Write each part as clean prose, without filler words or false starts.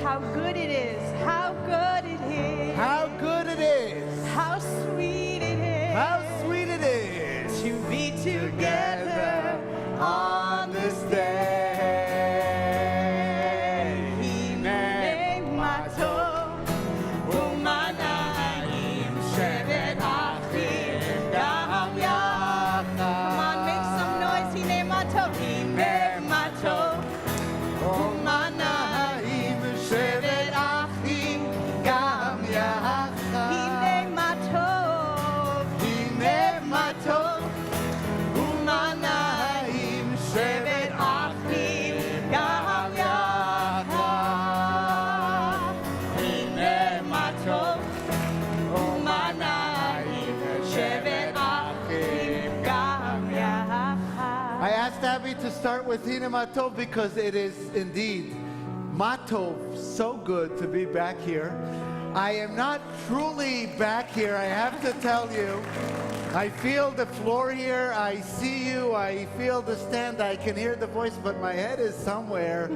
how good it is, how good it is, how good it is, how sweet it is, how sweet it is to be together on this day. To start with Hine Matov because it is indeed Matov, so good to be back here. I am not truly back here, I have to tell you. I feel the floor here, I see you, I feel the stand, I can hear the voice, but my head is somewhere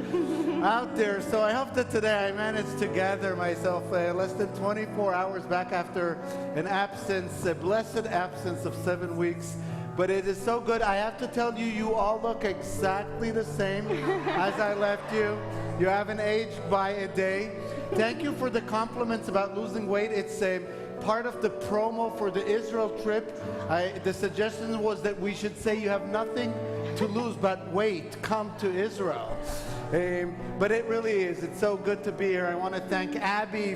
out there. So I hope that today I managed to gather myself less than 24 hours back after an absence, a blessed absence of 7 weeks. But it is so good. I have to tell you, you all look exactly the same as I left you. You haven't aged by a day. Thank you for the compliments about losing weight. It's a part of the promo for the Israel trip. The suggestion was that we should say you have nothing to lose but weight. Come to Israel. But it really is. It's so good to be here. I want to thank Abby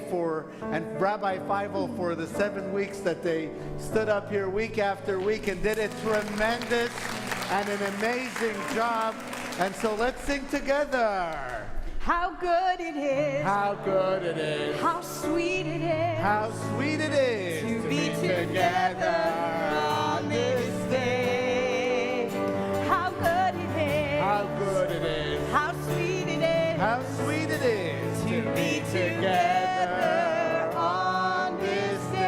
and Rabbi Feivel for the 7 weeks that they stood up here week after week and did a tremendous and an amazing job. And so let's sing together. How good it is. How good it is. How sweet it is. How sweet it is to be together on this day. How good it is. How good it is. How sweet it is. How sweet it is to be together on this day.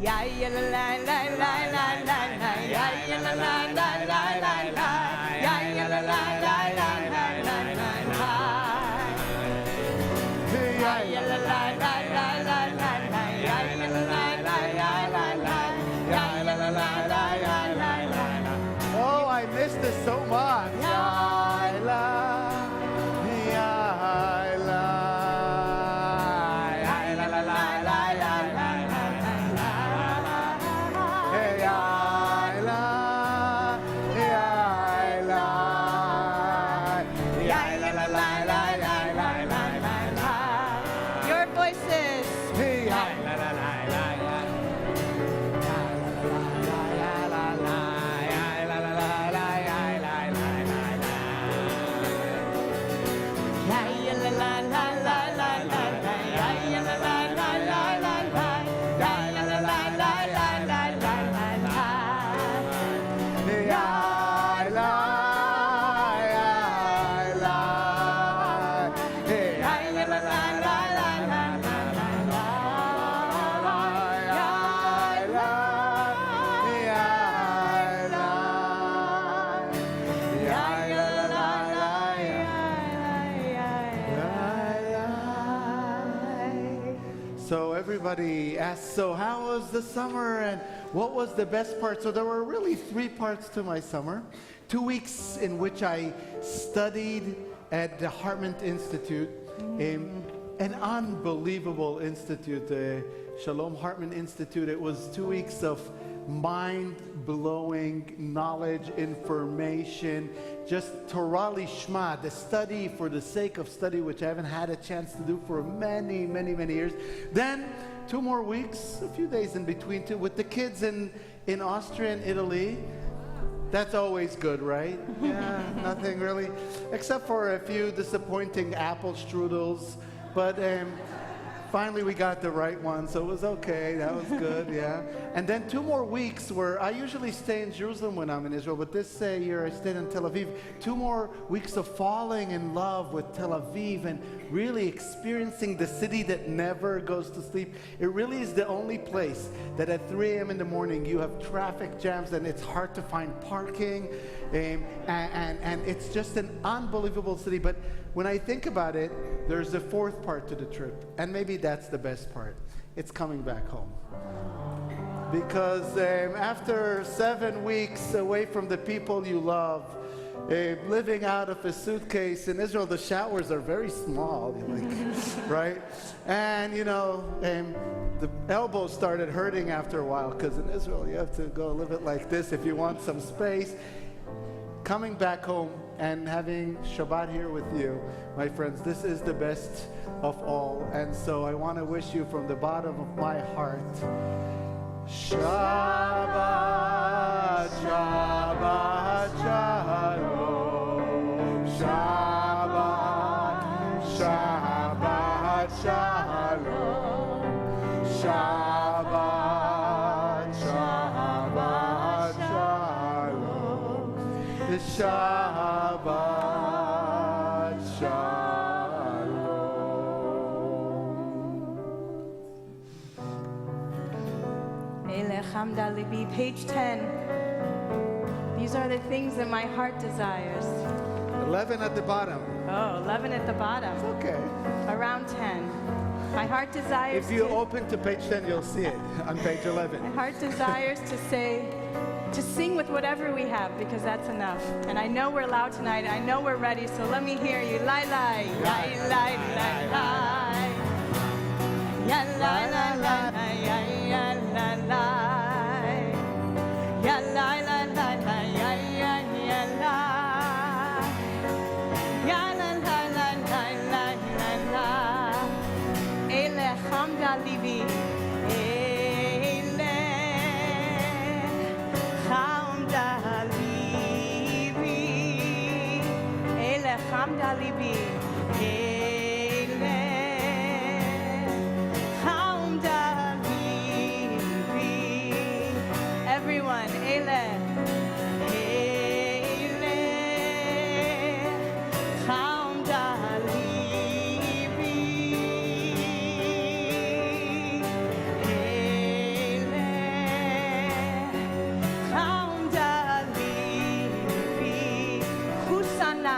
Ya ya la la la la la la la. Ya ya la la la la la la. Ya ya la la la la la la la la. Ya ya la la la la la la la. Ya ya la la la la la la. Ya ya la la la la la la la. Oh, I missed this so much. Your voices. So everybody asked, so how was the summer and what was the best part? So there were really 3 parts to my summer. 2 weeks in which I studied at the Hartman Institute, an unbelievable institute, the Shalom Hartman Institute. It was 2 weeks of mind-blowing knowledge, information, just Torah Lishma, the study for the sake of study, which I haven't had a chance to do for many, many, many years. Then 2 more weeks, a few days in between too, with the kids in Austria and Italy. That's always good, right? Yeah, nothing really, except for a few disappointing apple strudels. But finally we got the right one, so it was okay. That was good, yeah. And then 2 more weeks where I usually stay in Jerusalem when I'm in Israel, but this year I stayed in Tel Aviv. 2 more weeks of falling in love with Tel Aviv and really experiencing the city that never goes to sleep. It really is the only place that at 3 a.m. in the morning you have traffic jams and it's hard to find parking. And it's just an unbelievable city. But when I think about it, there's a 4th part to the trip. And maybe that's the best part. It's coming back home. Because after 7 weeks away from the people you love, living out of a suitcase in Israel, the showers are very small, right? And the elbows started hurting after a while, because in Israel you have to go a little bit like this if you want some space. Coming back home and having Shabbat here with you, my friends, this is the best of all. And so I want to wish you from the bottom of my heart, Shabbat, Shabbat, Shalom, Shabbat, Shabbat, Shalom, Shabbat, Shabbat, Shalom. Shabbat Shalom. Elech Hamda Libi, page 10. These are the things that my heart desires. 11 at the bottom. Oh, 11 at the bottom. It's okay. Around 10. My heart desires If you to, open to page 10, you'll see it on page 11. my heart desires to sing with whatever we have, because that's enough. And I know we're loud tonight. I know we're ready, so let me hear you. Lai lai, lai lai, lai lai. Ya lai lai lai lai, ya lai lai. Ya lai lai lai lai, ya ya lai. Ya lai lai lai lai lai lai lai. Elech Hamda Libi. Hamda Libi, Hamda Libi. Everyone, Hamda Libi, Hamda Libi. Hosanna.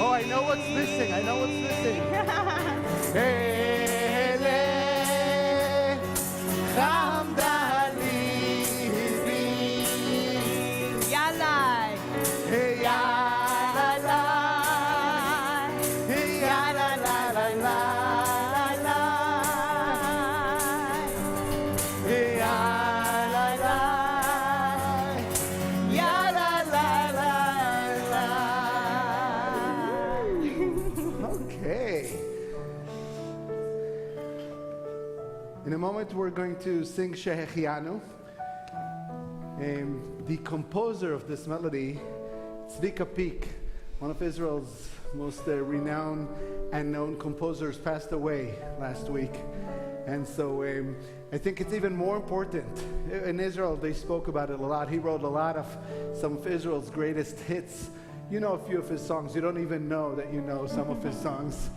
Oh, I know what's missing. I know what's missing. Ele Hamda Libi. Yalai. Yalai. Yalai. In a moment, we're going to sing Shehechianu. The composer of this melody, Tzvika Peak, one of Israel's most renowned and known composers, passed away last week. And so I think it's even more important. In Israel, they spoke about it a lot. He wrote a lot of some of Israel's greatest hits. You know a few of his songs. You don't even know that you know some of his songs.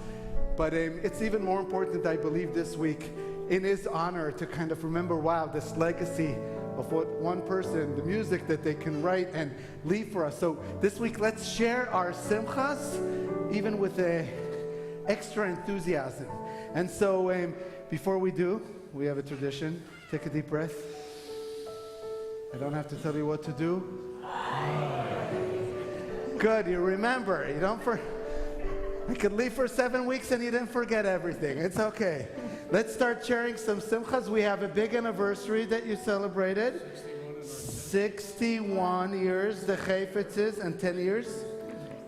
But it's even more important, I believe, this week, in his honor, to kind of remember, wow, this legacy of what one person, the music that they can write and leave for us. So this week, let's share our simchas, even with extra enthusiasm. And so before we do, we have a tradition. Take a deep breath. I don't have to tell you what to do. Good, you remember. You don't I could leave for 7 weeks and you didn't forget everything. It's okay. Let's start sharing some simchas. We have a big anniversary that you celebrated. 61 years, the Chayfitzes, and 10 years.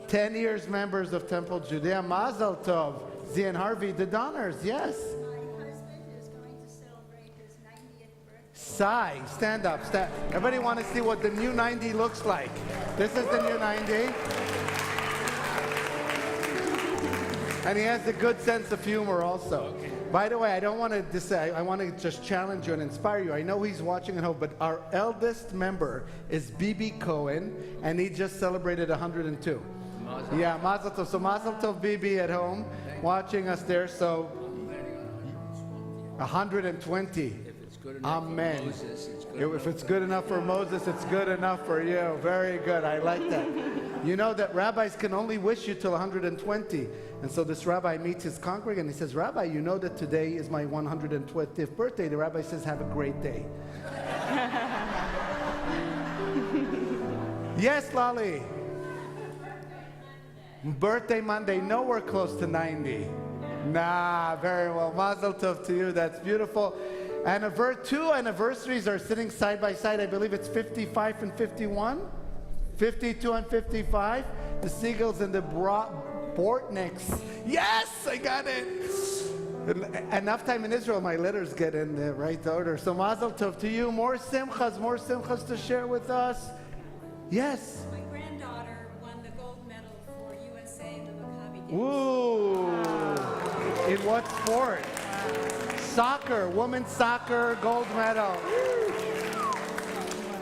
10 years members of Temple Judea. Mazel Tov. Zian Harvey, the Donners, yes. My husband is going to celebrate his 90th birthday. Sai, stand up. Everybody want to see what the new 90 looks like. This is the new 90. And he has a good sense of humor also. Okay. By the way, I don't want to say, I want to just challenge you and inspire you. I know he's watching at home, but our eldest member is Bibi Cohen, and he just celebrated 102. Mazel. Yeah, Mazel Tov. So Mazel Tov, Bibi at home, watching us there. So 120. If it's good enough Amen. for Moses, it's good If it's good enough for Moses, it's good enough for you. Very good. I like that. You know that rabbis can only wish you till 120. And so this rabbi meets his congregant and he says, Rabbi, you know that today is my 120th birthday. The rabbi says, have a great day. Yes, Lali. Birthday Monday. Nowhere close to 90. Nah, very well. Mazel tov to you. That's beautiful. And two anniversaries are sitting side by side. I believe it's 55 and 51. 52 and 55. The Seagulls and the Bortniks. Yes, I got it. Enough time in Israel, my letters get in the right order. So Mazel Tov to you. More simchas to share with us. Yes. My granddaughter won the gold medal for USA in the Maccabi Games. Ooh. In what sport? Soccer, women's soccer, gold medal.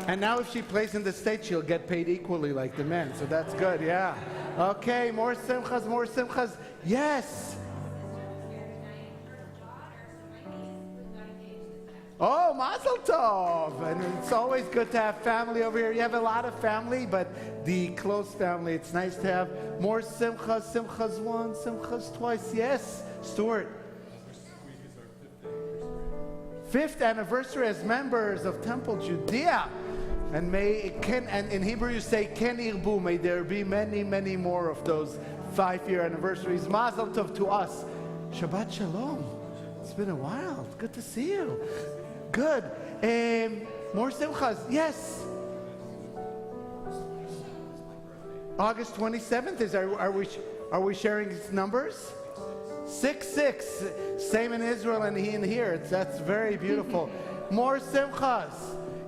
And now if she plays in the States, she'll get paid equally like the men. So that's good, yeah. Okay, more simchas. Yes. Oh, Mazel Tov! And it's always good to have family over here. You have a lot of family, but the close family, it's nice to have more simchas once, simchas twice. Yes, Stuart. Fifth anniversary as members of Temple Judea. And and in Hebrew you say, Ken Irbu, may there be many, many more of those 5-year anniversaries. Mazel Tov to us. Shabbat Shalom. It's been a while. It's good to see you. Good. More simchas. Yes. August 27th are we sharing numbers? 6-6. Same in Israel and in here. That's very beautiful. More simchas.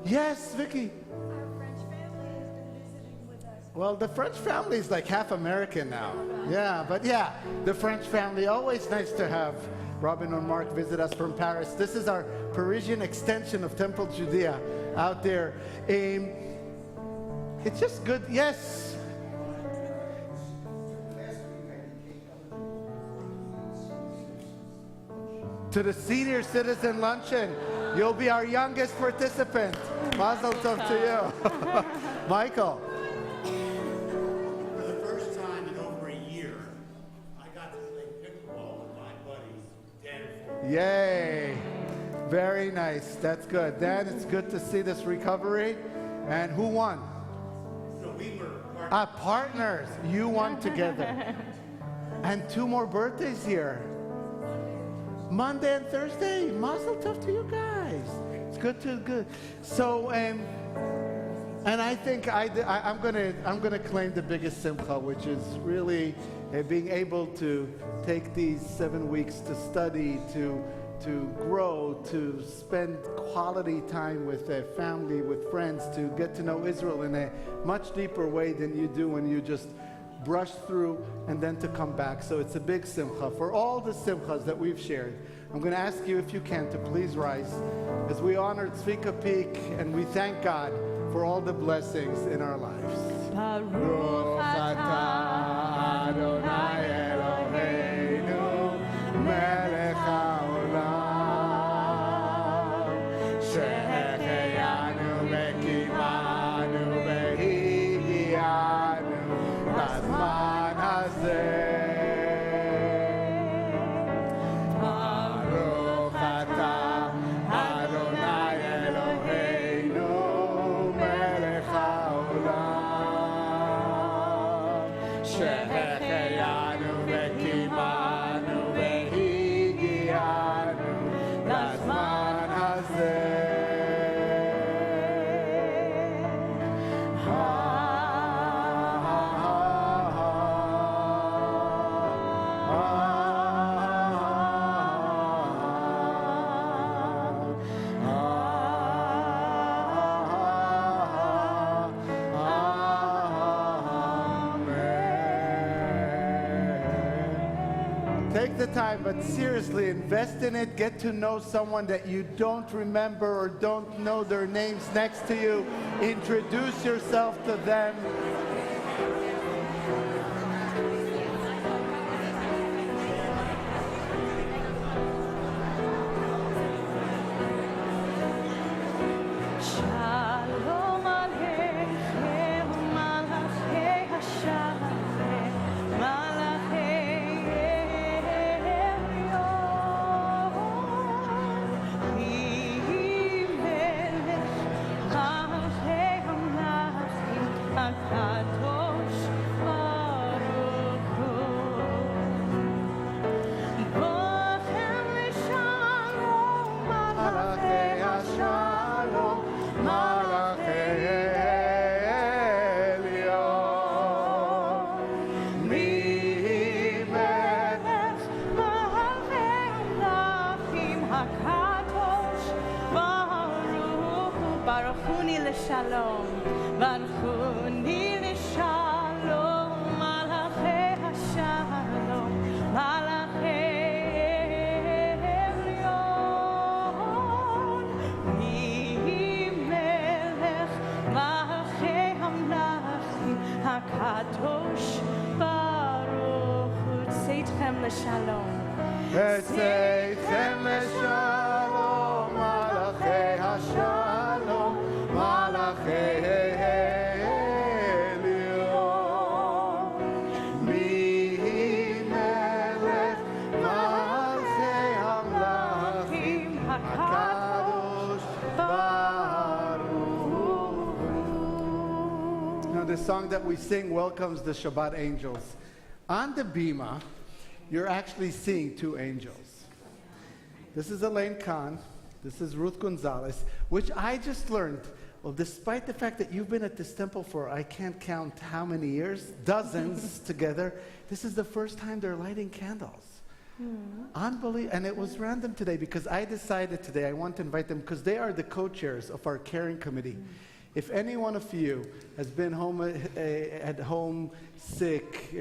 Yes, Vicky. Our French family has been visiting with us. Well, the French family is like half American now. Yeah, but yeah, the French family, always nice to have Robin and Mark visit us from Paris. This is our Parisian extension of Temple Judea out there. It's just good. Yes. To the senior citizen luncheon. You'll be our youngest participant. Mazel Tov to you. Michael. For the first time in over a year, I got to play pickleball with my buddies, Dan and Yay. Very nice. That's good. Dan, it's good to see this recovery. And who won? So we were Partners. You won together. And 2 more birthdays here. Monday and Thursday. Mazel Tov to you guys. It's good. So, and I think I'm gonna claim the biggest simcha, which is really being able to take these 7 weeks to study, to grow, to spend quality time with family, with friends, to get to know Israel in a much deeper way than you do when you just brush through and then to come back. So it's a big simcha. For all the simchas that we've shared, I'm going to ask you, if you can, to please rise as we honor Tzvika Peak and we thank God for all the blessings in our lives. Baruch atah Adonai Eloheinu melech haolam שהחיינו וקיימנו והגיענו לזמן הזה. ברוך אתה אדוני אלוהינו מלך העולם שהחיינו וקיימנו והגיענו לזמן הזה. Take the time, but seriously, invest in it. Get to know someone that you don't remember or don't know their names next to you. Introduce yourself to them. Shalom aleichem malachei hashalom malachei Elyon melech malachei hamlachim hakadosh baruch לשלום, ברכוני לשלום, מלאכי השלום, מלאכי עליון. מי מלך מלכי המלכים, הקדוש ברוך הוא. צאתכם לשלום. וצאתכם לשלום, מלאכי השלום, מלאכי עליון. מי מלך מלכי המלכים, הקדוש ברוך הוא. Now the song that we sing welcomes the Shabbat angels. On the bima, you're actually seeing two angels. This is Elaine Kahn. This is Ruth Gonzalez, which I just learned. Well, despite the fact that you've been at this temple for, I can't count how many years, dozens together, this is the first time they're lighting candles. Unbelievable. And it was random today because I decided today I want to invite them because they are the co-chairs of our caring committee. If any one of you has been home at home sick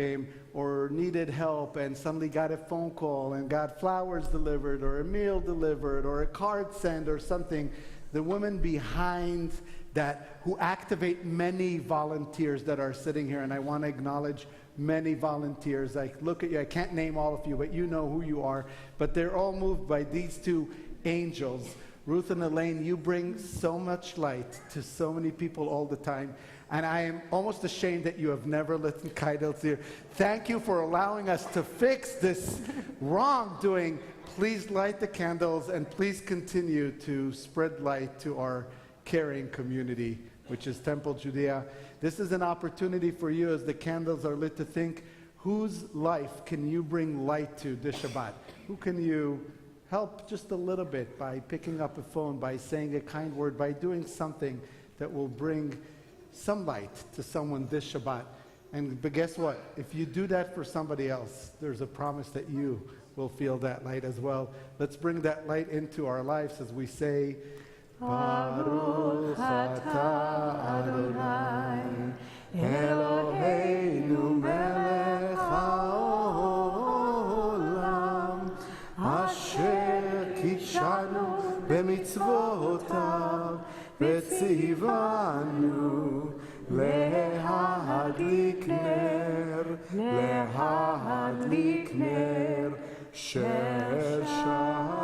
or needed help and suddenly got a phone call and got flowers delivered or a meal delivered or a card sent or something, the women behind that who activate many volunteers that are sitting here, and I want to acknowledge many volunteers. I look at you, I can't name all of you, but you know who you are. But they're all moved by these two angels. Ruth and Elaine, you bring so much light to so many people all the time. And I am almost ashamed that you have never lit candles here. Thank you for allowing us to fix this wrongdoing. Please light the candles and please continue to spread light to our caring community, which is Temple Judea. This is an opportunity for you as the candles are lit to think, whose life can you bring light to this Shabbat? Who can you help just a little bit by picking up a phone, by saying a kind word, by doing something that will bring some light to someone this Shabbat. But guess what? If you do that for somebody else, there's a promise that you will feel that light as well. Let's bring that light into our lives as we say, Baruch atah Adonai, Eloheinu melech haolam, asher kidshanu b'mitzvotav, v'tzivanu להדליק נר של שלום.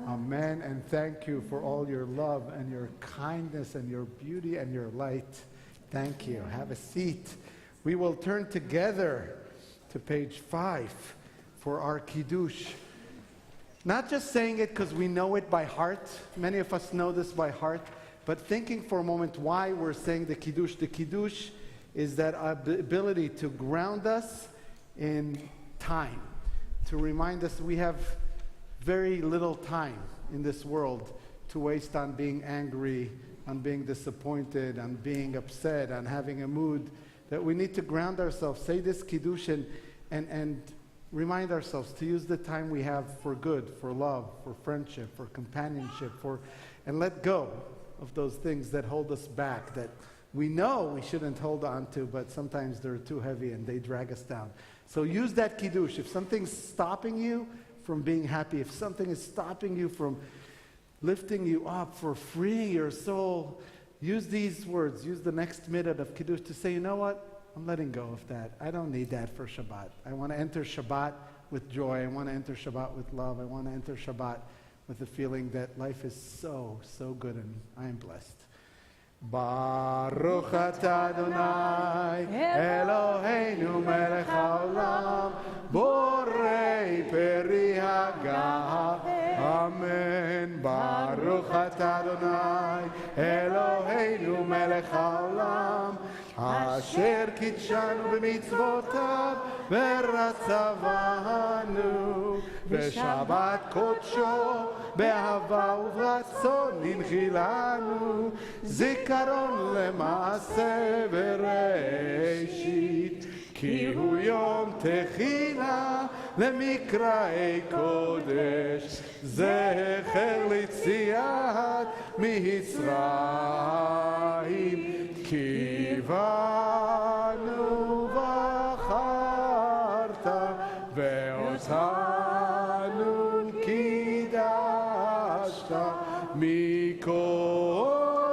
Amen, and thank you for all your love and your kindness and your beauty and your light. Thank you. Have a seat. We will turn together to page 5 for our Kiddush. Not just saying it because we know it by heart. Many of us know this by heart. But thinking for a moment why we're saying the Kiddush. The Kiddush is that ability to ground us in time. To remind us we have very little time in this world to waste on being angry, on being disappointed, on being upset, on having a mood. That we need to ground ourselves, say this Kiddush and remind ourselves to use the time we have for good, for love, for friendship, for companionship, and let go of those things that hold us back, that we know we shouldn't hold on to, but sometimes they're too heavy and they drag us down. So use that Kiddush. If something's stopping you from being happy, if something is stopping you from lifting you up, for freeing your soul, use these words, use the next minute of Kiddush to say, you know what? I'm letting go of that. I don't need that for Shabbat. I want to enter Shabbat with joy. I want to enter Shabbat with love. I want to enter Shabbat with the feeling that life is so, so good and I am blessed. Baruch atah Adonai, Eloheinu melech haolam, borei peri hagav. Amen. Baruch atah Adonai, Eloheinu melech haolam, asher kidshanu b'mitzvotav, v'ratzavanu, v'shabbat kodsho, באהבה וברצון ננחילנו, זיכרון למעשה בראשית, כי הוא יום תחילה למקראי קודש, זכר ליציאת מצרים, כי בנו בחרת ואותנו קידשת מכל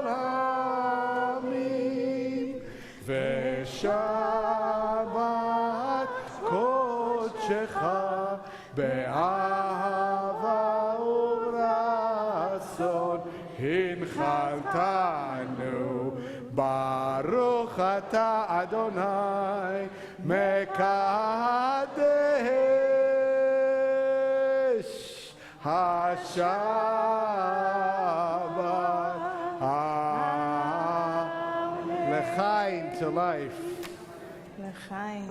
העמים, ושבת קודשך באהבה ורצון הנחלתנו. ברוך אתה אדוני מקדש השבת. L'chaim, to life. L'chaim.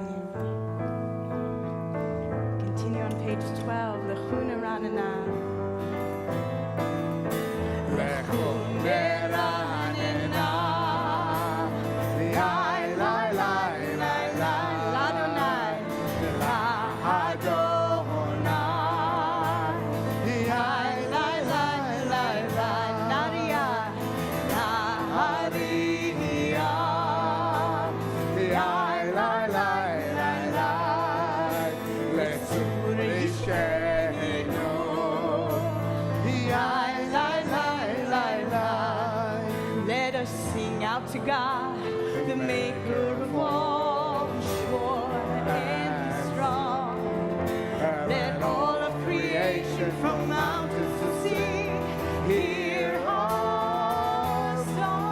Continue on page 12. L'chuna ranana. L'chuna ranana. Lai, lai, lai, lai, lai. L'Adonai. L'Adonai. Lai, lai, lai, lai, lai. Naria. Naria. Lai, lai, lai, lai, lai. L'tzur ishenu. Lai, lai, lai, lai, lai. Let us sing out to God, the maker of all, sure and strong. Let all of creation from mountains to sea hear our song.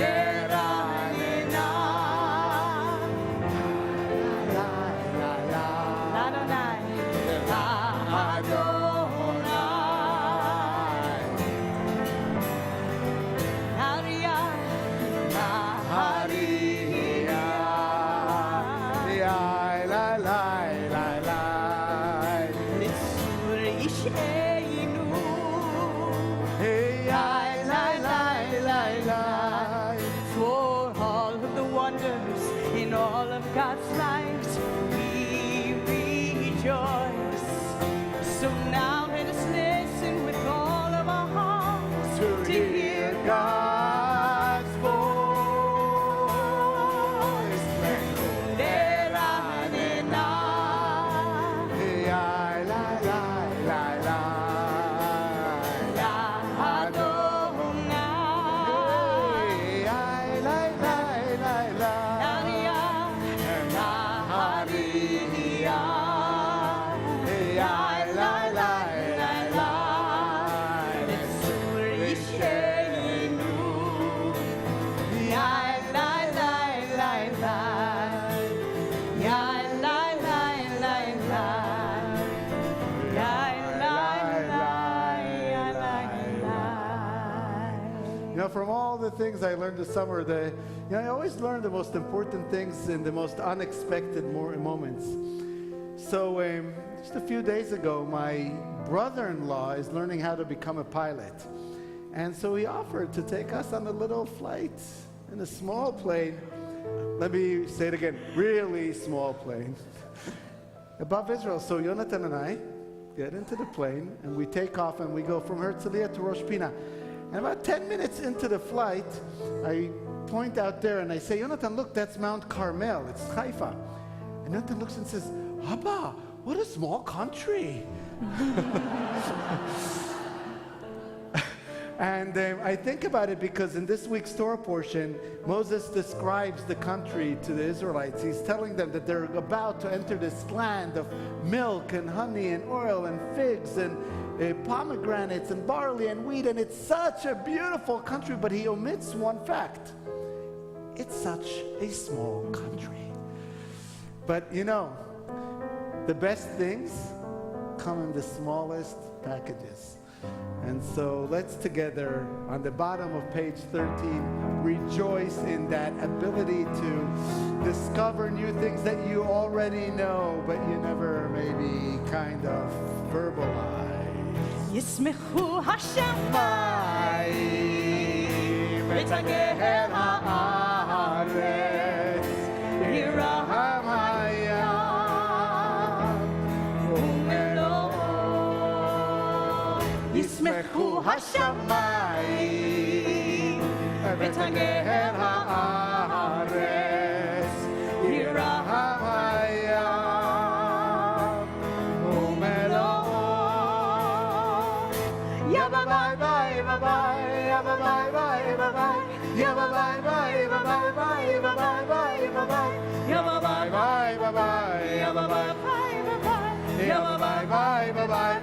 L'Eranina. L'Adonai. L'Adonai. Naria. Naharia. Lai, lai, lai, lai, lai. L'tzur ishenu. Lai, lai, lai, lai, lai. For all of the wonders in all of God's lives, we rejoice. So now let us listen with all of our hearts to hear God's voice. L'Eranina. Lai, lai, lai, lai, lai. L'Adonai. Lai, lai, lai, lai, lai. Naria. Naharia. Lai, lai, lai, lai, lai. L'tzur ishenu. Lai, lai, lai, lai, lai. Lai, lai, lai, lai, lai. Lai, lai, lai, lai, lai. You know, from all the things I learned this summer, I always learn the most important things in the most unexpected moments. So just a few days ago, my brother-in-law is learning how to become a pilot. And so he offered to take us on a little flight in a small plane. Let me say it again, really small plane above Israel. So Yonatan and I get into the plane and we take off and we go from Herzliya to Rosh Pina. And about 10 minutes into the flight, I point out there and I say, Yonatan, look, that's Mount Carmel. It's Haifa. And Yonatan looks and says, Abba, what a small country. And I think about it because in this week's Torah portion, Moses describes the country to the Israelites. He's telling them that they're about to enter this land of milk and honey and oil and figs and pomegranates and barley and wheat, and it's such a beautiful country, but he omits one fact. It's such a small country. But you know, the best things come in the smallest packages. And so let's together, on the bottom of page 13, rejoice in that ability to discover new things that you already know, but you never maybe kind of verbalize. ישמחו השמיים ותגר הארץ, ירחם השמיים ותגר הארץ ירחם הים ומלואו יא ביי ביי ביי יא ביי ביי ביי יא ביי ביי ביי ביי ביי ביי ביי יא ביי ביי ביי יא ביי ביי ביי ביי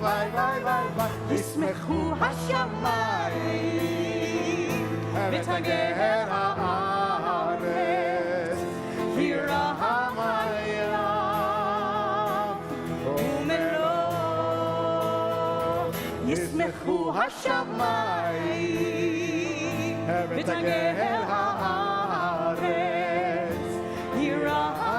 ביי ביי ביי ישמחו השמיים ותגר הארץ וירחם הים ומלואו ישמחו השמיים ותגר הארץ ירחם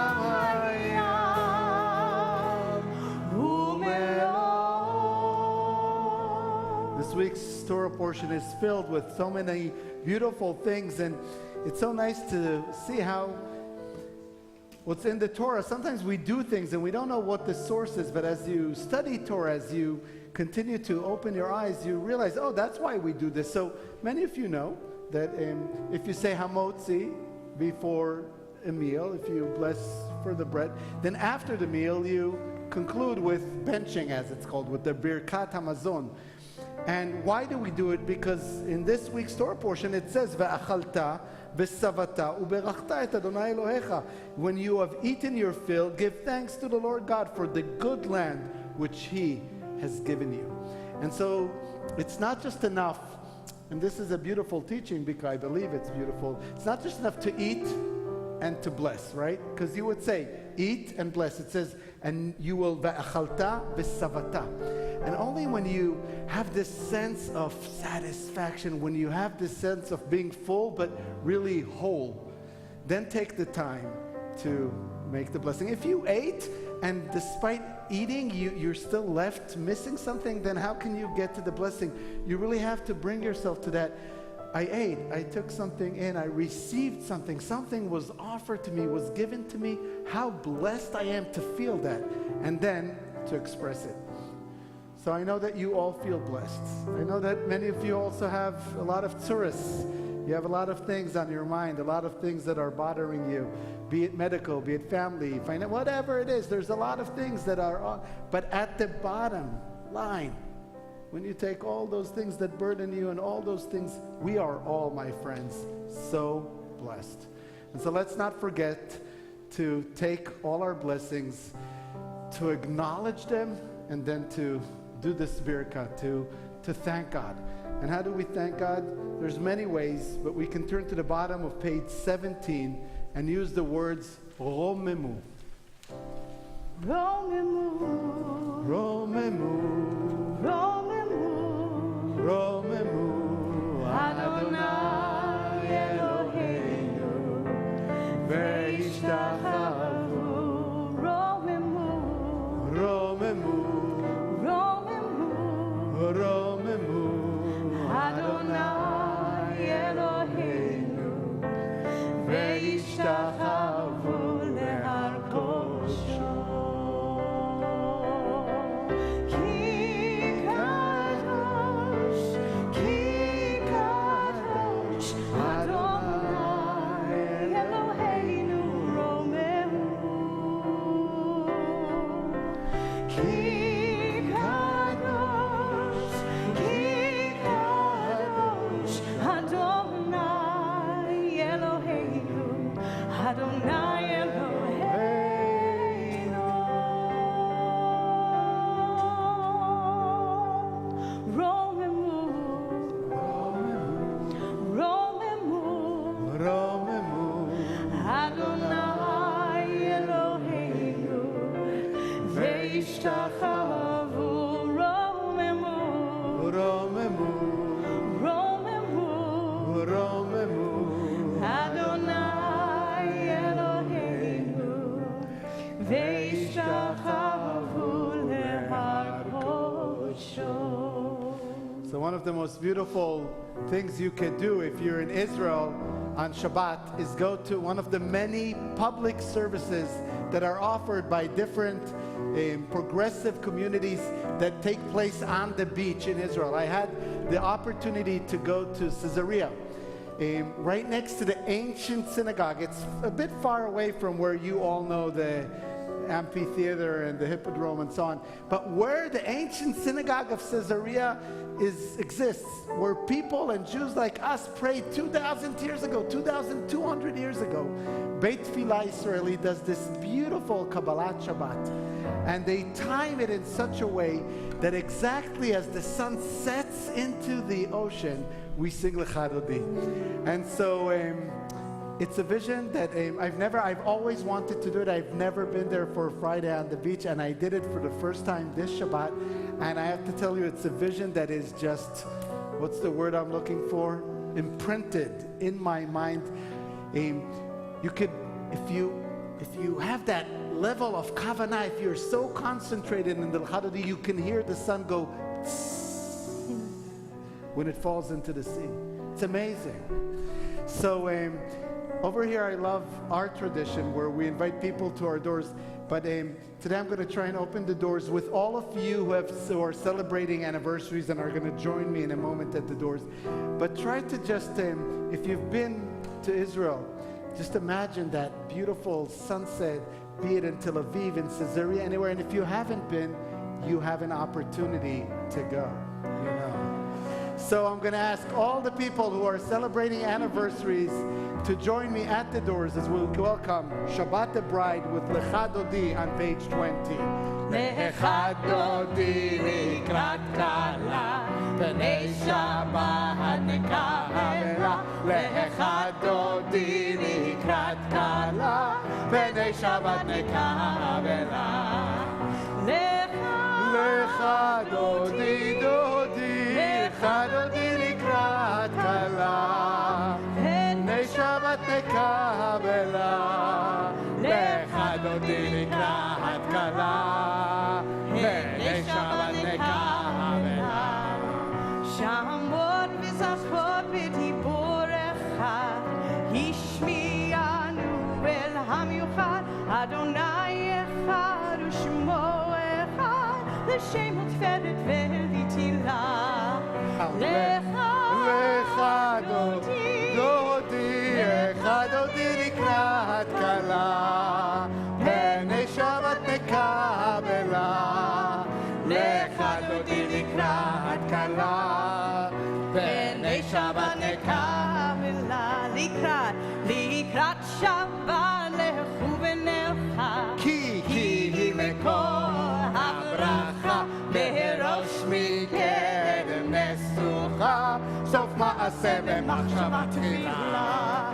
This week's Torah portion is filled with so many beautiful things, and it's so nice to see how what's in the Torah. Sometimes we do things and we don't know what the source is, but as you study Torah, as you continue to open your eyes, you realize, oh, that's why we do this. So many of you know that if you say hamotzi before a meal, if you bless for the bread, then after the meal you conclude with benching, as it's called, with the birkat hamazon. And why do we do it? Because in this week's Torah portion it says, "Ve'achalta v'savata uberachta et Adonai Elohecha." When you have eaten your fill, give thanks to the Lord God for the good land which He has given you. And so it's not just enough, and this is a beautiful teaching because I believe it's beautiful. It's not just enough to eat and to bless, right? Because you would say, eat and bless. It says, and you will ve'achalta v'savata. And only when you have this sense of satisfaction, when you have this sense of being full but really whole, then take the time to make the blessing. If you ate and despite eating you're still left missing something, then how can you get to the blessing? You really have to bring yourself to that. I ate, I took something in, I received something was offered to me, was given to me. How blessed I am to feel that, and then to express it. So I know that you all feel blessed. I know that many of you also have a lot of tzuras. You have a lot of things on your mind, a lot of things that are bothering you, be it medical, be it family, financial, whatever it is. There's a lot of things that are on, but at the bottom line, when you take all those things that burden you and all those things, we are all, my friends, so blessed. And so let's not forget to take all our blessings, to acknowledge them, and then to do this birkat, to thank God. And how do we thank God? There's many ways, but we can turn to the bottom of page 17 and use the words romemu. Romemu, Romemu, Romemu, Romemu, Adonai Eloheinu, ve'ishtachavu, Romemu, Romemu, Romemu, Adonai Eloheinu, ve'ishtachavu lehar kosho. Ki kadosh Adonai Eloheinu romemu. Ki kadosh Adonai Eloheinu, Adonai Eloheinu. Romemu, Romemu, Romemu, Adonai Eloheinu, ve'ishtachavu romemu. Romemu, Romemu, Romemu, Adonai Eloheinu, ve'ishtachavu lehar kosho. So one of the most beautiful things you can do if you're in Israel on Shabbat is go to one of the many public services that are offered by different progressive communities that take place on the beach in Israel. I had the opportunity to go to Caesarea, right next to the ancient synagogue. It's a bit far away from where you all know the amphitheater and the hippodrome and so on. But where the ancient synagogue of Caesarea exists, where people and Jews like us prayed 2,000 years ago, 2,200 years ago, Beit Tfilah Israeli does this beautiful Kabbalat Shabbat. And they time it in such a way that exactly as the sun sets into the ocean, we sing Lecha Dodi. And so it's a vision that I've always wanted to do it. I've never been there for Friday on the beach, and I did it for the first time this Shabbat. And I have to tell you, it's a vision that is just, what's the word I'm looking for? Imprinted in my mind. You could, if you have that level of kavanah, if you're so concentrated in the Lecha Dodi, you can hear the sun go when it falls into the sea. It's amazing. So over here, I love our tradition where we invite people to our doors. But today I'm going to try and open the doors with all of you who are celebrating anniversaries and are going to join me in a moment at the doors. But try to just, if you've been to Israel, just imagine that beautiful sunset, be it in Tel Aviv, in Caesarea, anywhere. And if you haven't been, you have an opportunity to go, you know. So I'm going to ask all the people who are celebrating anniversaries to join me at the doors as we welcome Shabbat the Bride with Lecha Dodi on page 20. Lecha Dodi likrat kala, b'nei Shabbat nekavela. Lecha Dodi likrat kala, b'nei Shabbat nekavela. Lecha Dodi Dodi, Lecha Dodi likrat kala, b'nei Shabbat nekavela. Lecha Dodi likrat kala, b'nei Shabbat nekavela. Shamot v'zachot b'diborecha, hishmi'anu el hamyuchad, Adonai echad u'shmo echad, l'shem u'tferet ve'litila. Lecha Dodi, Lecha Dodi likrat kala, b'nei Shabbat nekavela. Lecha Dodi likrat kala, b'nei Shabbat nekavela. Likrat Shabbat lechu v'nelcha, כי מקור הברכה בראש מקדם נסוכה, סוף מעשה במחשבה תחילה.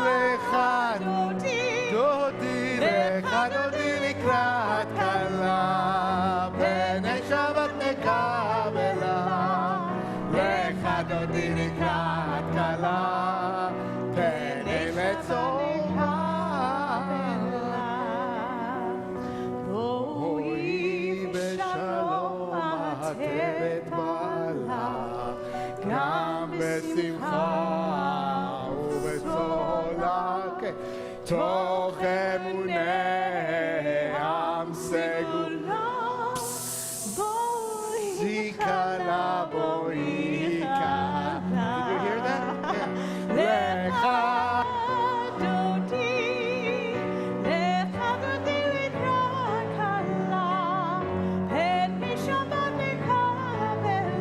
Lecha Dodi, דודי, Lecha Dodi לקראת כלה, בני שבת נקבלה. Lecha Dodi לקראת כלה, בני לצורך. בואי בשלום עטרת בעלה, גם בשמחה ובצהלה, תוך אמוני עם סגול. בואי כלה בואי כלה. Did you hear that? Yeah. Lecha Dodi, Lecha Dodi likrat kala, b'nei Shabbat nekavela.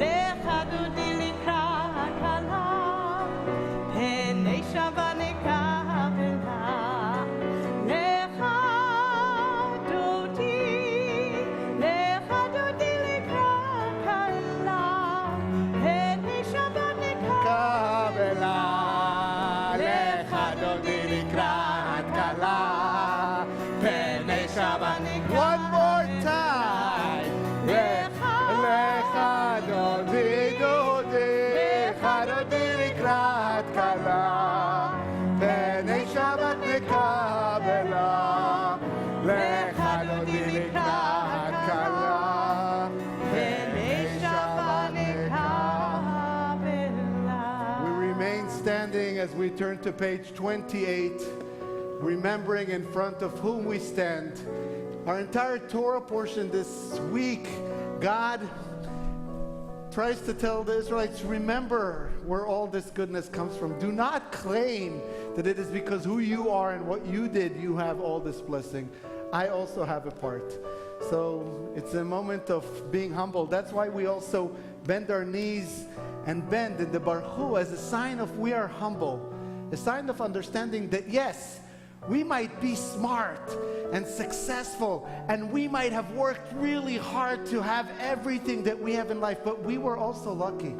Lecha Dodi likrat kala, b'nei Shabbat nekavela. Lecha Dodi, Lecha Dodi likrat kala, b'nei Shabbat nekavela. קבלה, Lecha Dodi לקראת כלה, בני שבת. One more time. Lecha Dodi Dodi, Lecha Dodi לקראת כלה, בני שבת נקבלה. Lecha Dodi לקראת כלה, בני שבת נקבלה. We remain standing as we turn to page 28. remembering in front of whom we stand. Our entire Torah portion this week, God tries to tell the Israelites, remember where all this goodness comes from. Do not claim that it is because who you are and what you did, you have all this blessing. I also have a part. So it's a moment of being humble. That's why we also bend our knees and bend in the Baruch Hu as a sign of we are humble. A sign of understanding that yes, we might be smart and successful, and we might have worked really hard to have everything that we have in life, but we were also lucky.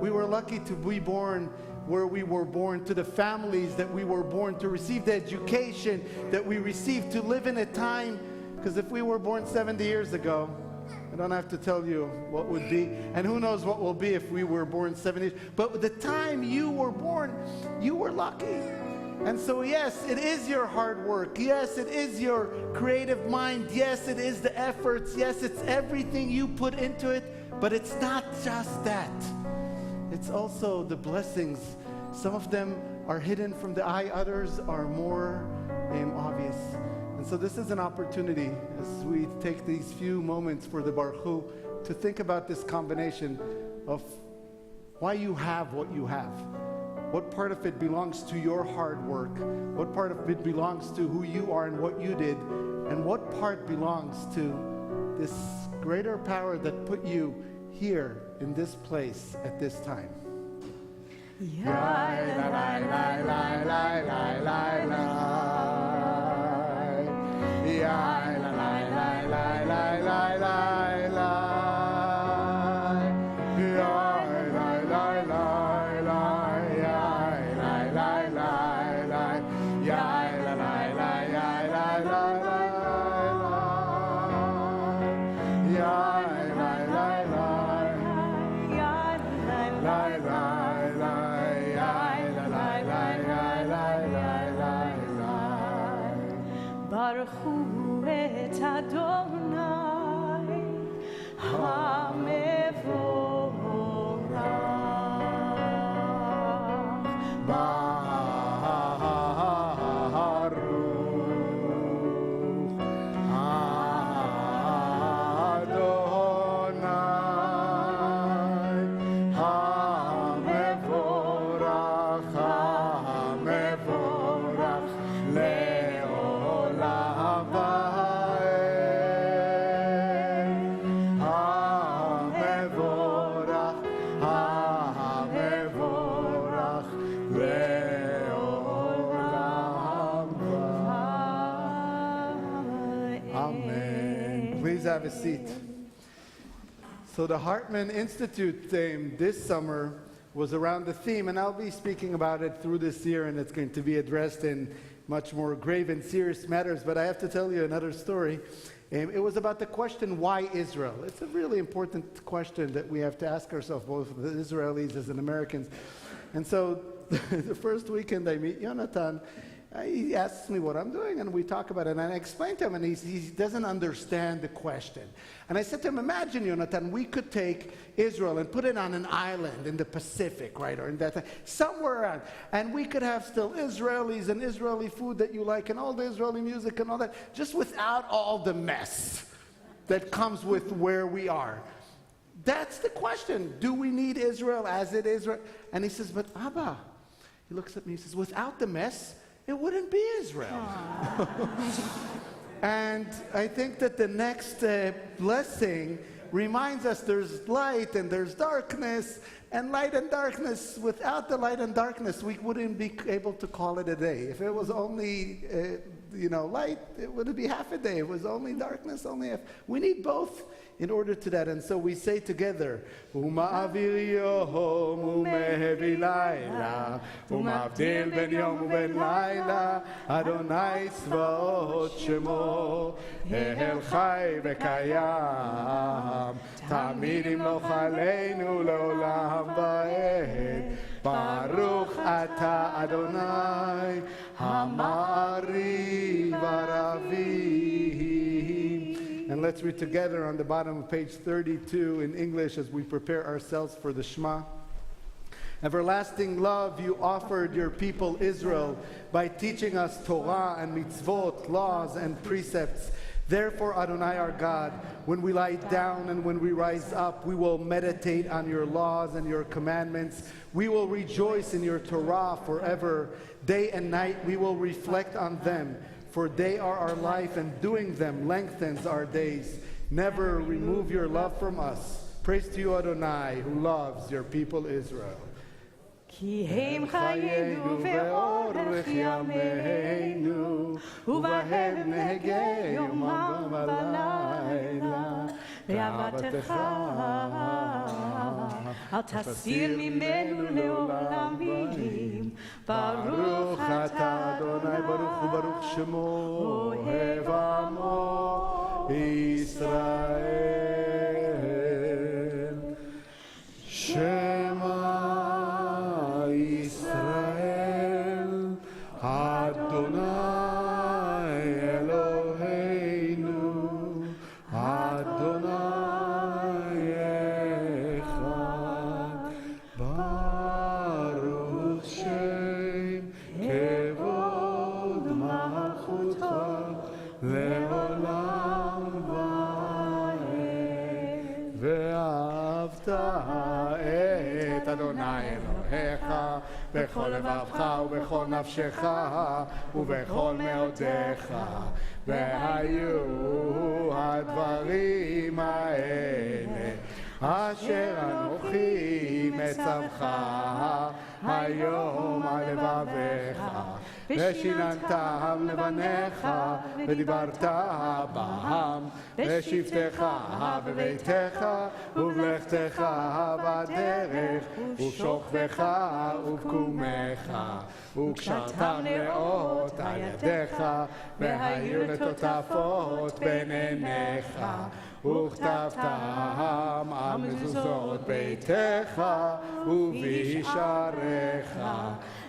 We were lucky to be born where we were born, to the families that we were born, to receive the education that we received, to live in a time, because if we were born 70 years ago, I don't have to tell you what would be, and who knows what will be if we were born 70 years, but the time you were born, you were lucky. And so yes, it is your hard work. Yes, it is your creative mind. Yes, it is the efforts. Yes, it's everything you put into it. But it's not just that. It's also the blessings. Some of them are hidden from the eye. Others are more obvious. And so this is an opportunity as we take these few moments for the Baruch Hu to think about this combination of why you have what you have. What part of it belongs to your hard work? What part of it belongs to who you are and what you did? And what part belongs to this greater power that put you here in this place at this time? Baruch Hu et Adonai HaMevorach Baruch Adonai HaMevorach HaMevorach Le'olam va'ed HaMevorach HaMevorach Le'olam va'ed. Amen. Please have a seat. So the Hartman Institute theme this summer was around the theme, and I'll be speaking about it through this year, and it's going to be addressed in much more grave and serious matters. But I have to tell you another story. It was about the question, why Israel? It's a really important question that we have to ask ourselves, both the Israelis as and Americans. And so the first weekend I meet Jonathan, he asks me what I'm doing, and we talk about it, and I explain to him, and he doesn't understand the question. And I said to him, imagine, Jonathan, we could take Israel and put it on an island in the Pacific, right, or in that, somewhere around, and we could have still Israelis and Israeli food that you like, and all the Israeli music and all that, just without all the mess that comes with where we are. That's the question. Do we need Israel as it is? And he says, but Abba, he looks at me, he says, without the mess, it wouldn't be Israel. And I think that the next blessing reminds us there's light and there's darkness, and light and darkness, without the light and darkness, we wouldn't be able to call it a day. If it was only, light, it wouldn't be half a day. It was only darkness, only half. We need both in order to that. And so we say together, Uma'avir yom umehevi layla, Uma'avdil ben yom uben layla, Adonai tzvaot shemo, El chai v'kayam, Tamid imloch aleinu le'olam va'ed, Baruch ata Adonai, Hamari v'aravim. And let's read together on the bottom of page 32 in English as we prepare ourselves for the Shema. Everlasting love you offered your people Israel by teaching us Torah and mitzvot, laws and precepts. Therefore, Adonai our God, when we lie down and when we rise up, we will meditate on your laws and your commandments. We will rejoice in your Torah forever. Day and night we will reflect on them, for they are our life, and doing them lengthens our days. Never remove your love from us. Praise to you, Adonai, who loves your people Israel. כי הם חיינו ואורך ימינו, ובהם נהגה יומם ולילה. ואהבתך אל תסיר ממנו לעולם ועדים. ברוך אתה אדוני, ברוך וברוך שמו, אוהב עמו ישראל. שמע ישראל, אדוני אלוהינו, אדוני אחד. ברוך שם כבוד מלכותך לעולם ועד. ואהבת את אדוני אלוהיך בכל לבבך ובכל נפשך ובכל מאודיך. והיו הדברים האלה אשר אנוכי מצווך היום על לבביך, ושיננתם לבניך ודיברת בהם בשבתך בביתך ובלכתך בדרך ובשוכבך ובקומך, וקשרתם לאות על ידיך והיו לטוטפות בין עיניך, וכתבתם על מזוזות ביתך ובשעריך,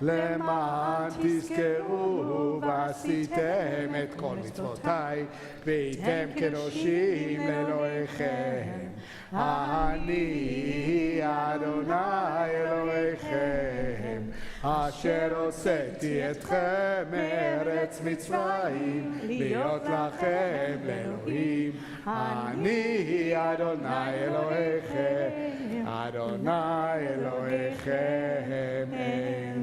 למען תזכרו ועשיתם את כל מצוותיי והייתם קדושים לאלוהיכם. אני אדוני אלוהיכם אשר הוצאתי אתכם מארץ מצרים להיות לכם לאלוהים. אני אדוני אלוהיכם, אדוני אלוהיכם. Amen.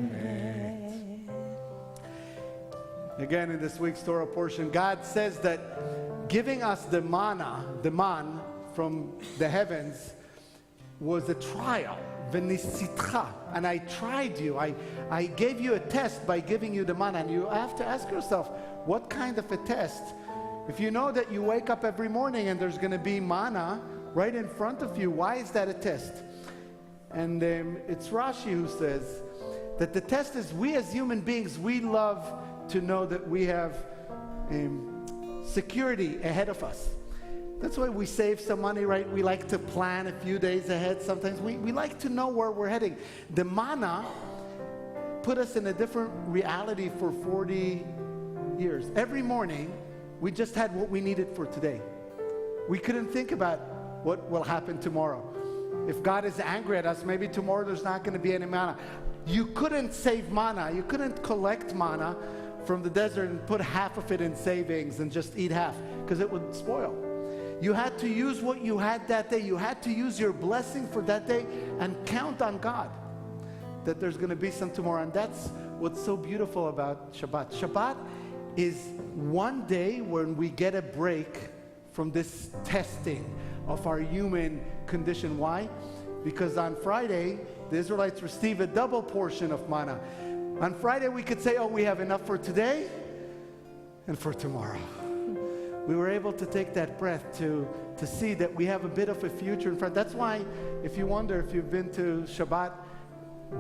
Again, in this week's Torah portion, God says that giving us the manna, the man from the heavens, was a trial. V'nisitcha. And I tried you. I gave you a test by giving you the manna. And you have to ask yourself, what kind of a test? If you know that you wake up every morning and there's going to be manna right in front of you, why is that a test? And it's Rashi who says that the test is we as human beings, we love to know that we have security ahead of us. That's why we save some money, right? We like to plan a few days ahead. Sometimes we like to know where we're heading. The manna put us in a different reality for 40 years. Every morning, we just had what we needed for today. We couldn't think about what will happen tomorrow. If God is angry at us, maybe tomorrow there's not going to be any manna. You couldn't save manna. You couldn't collect manna from the desert and put half of it in savings and just eat half, because it would spoil. You had to use what you had that day. You had to use your blessing for that day and count on God that there's going to be some tomorrow. And that's what's so beautiful about Shabbat. Shabbat is one day when we get a break from this testing of our human condition. Why? Because on Friday, the Israelites receive a double portion of manna. On Friday, we could say, oh, we have enough for today and for tomorrow. We were able to take that breath to see that we have a bit of a future in front. That's why, if you wonder if you've been to Shabbat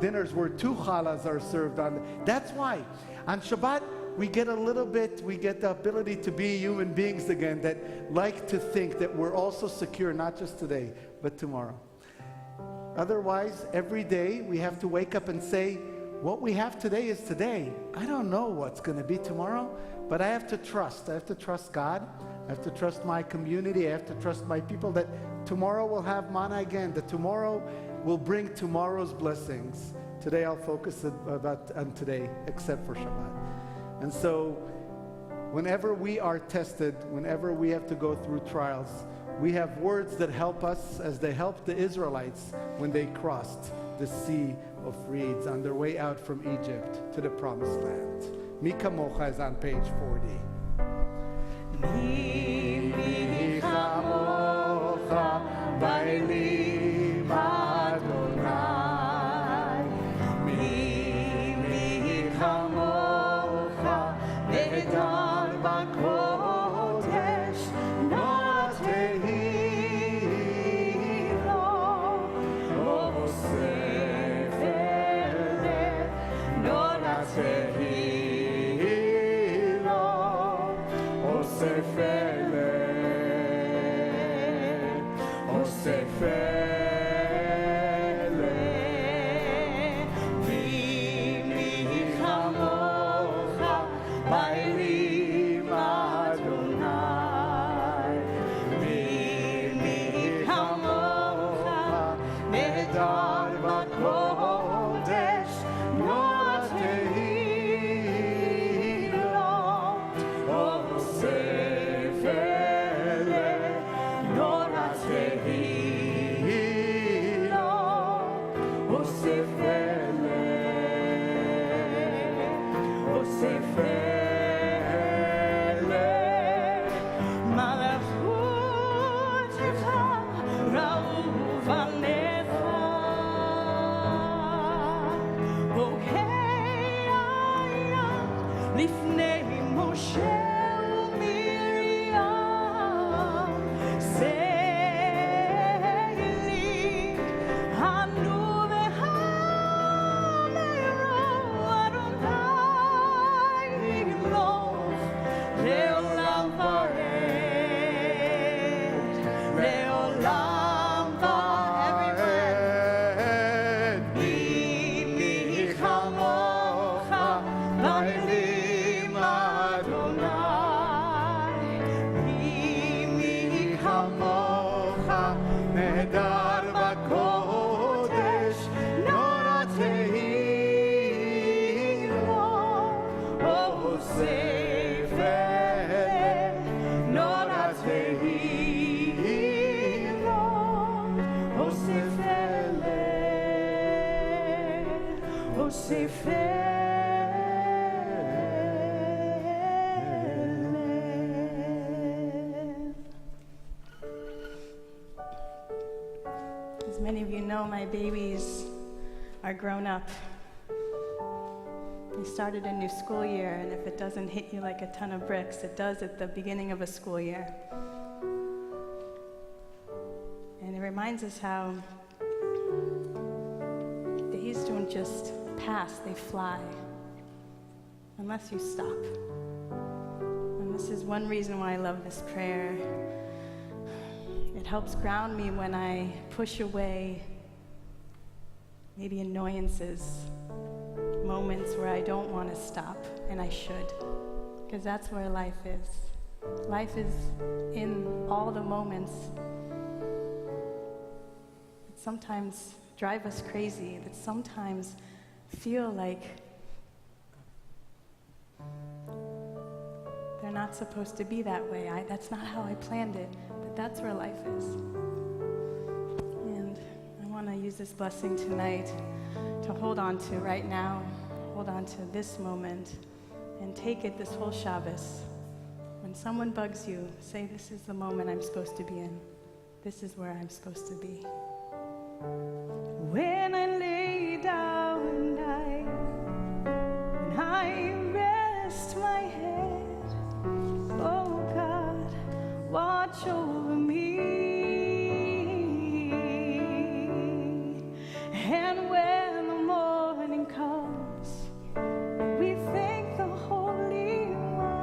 dinners where 2 challahs are served on, that's why. On Shabbat, we get the ability to be human beings again that like to think that we're also secure, not just today, but tomorrow. Otherwise, every day we have to wake up and say, what we have today is today. I don't know what's going to be tomorrow, but I have to trust. I have to trust God. I have to trust my community. I have to trust my people that tomorrow will have manna again, that tomorrow will bring tomorrow's blessings. Today I'll focus on today, except for Shabbat. And so, whenever we are tested, whenever we have to go through trials, we have words that help us as they helped the Israelites when they crossed the Sea of Reeds on their way out from Egypt to the Promised Land. Mi kamocha is on page 40. Mi kamocha ba'elim Adonai. Mi kamocha nehedar b'kodesh natehi lo osef elef noratehi lo osef elef osef elef mi chamocha ba'elim Adonai. Mi chamocha nehedar b'kodesh noratehi lo osef elef noratehi lo osef elef osef elef malachutecha ra'u vanecha bokei ayam lifnei Moshe u'Miriam seili hanu v'hameru Adonai yimloch le'olam va'ed le'olam va'ed. Mi chamocha ba'elim Adonai. Mi chamocha nehedar b'kodesh noratehi lo osef elef noratehi lo osef elef osef elef. As many of you know, my babies are grown up. We started a new school year, and if it doesn't hit you like a ton of bricks, it does at the beginning of a school year. And it reminds us how days don't just pass, they fly, unless you stop. And this is one reason why I love this prayer. It helps ground me when I push away maybe annoyances, moments where I don't want to stop, and I should, because that's where life is. Life is in all the moments that sometimes drive us crazy, that sometimes feel like they're not supposed to be that way. That's not how I planned it, but that's where life is. And I want to use this blessing tonight to hold on to right now, hold on to this moment, and take it this whole Shabbos. When someone bugs you, say, this is the moment I'm supposed to be in. This is where I'm supposed to be. When I lay down at night, when I rest my head, oh God, watch over me. And when the morning comes, we thank the Holy One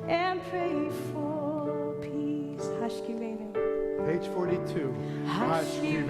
and pray for peace. Hashkivenu. Page 42. Hashkivenu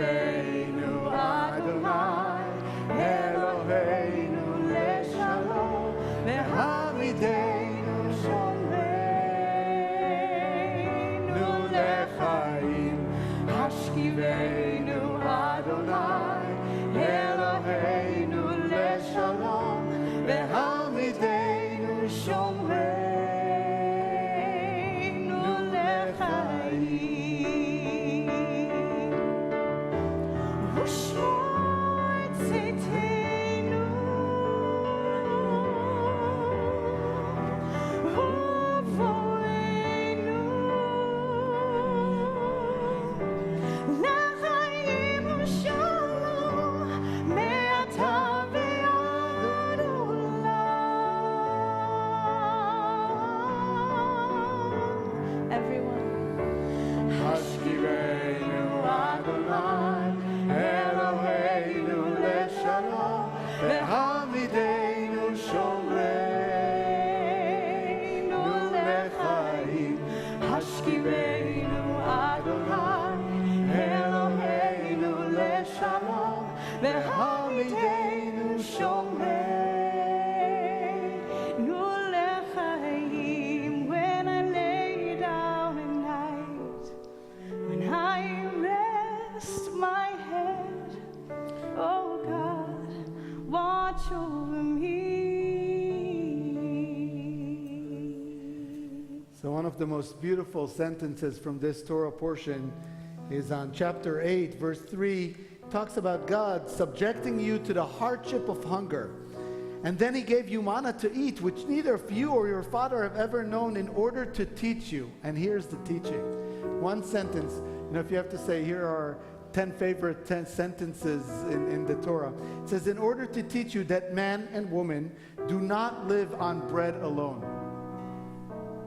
When I lay down at night, when I rest my head, oh God, watch over me. So one of the most beautiful sentences from this Torah portion is on chapter 8, verse 3. Talks about God subjecting you to the hardship of hunger. And then he gave you manna to eat, which neither of you or your father have ever known, in order to teach you. And here's the teaching. One sentence. If you have to say, here are 10 favorite 10 sentences in the Torah. It says, in order to teach you that man and woman do not live on bread alone.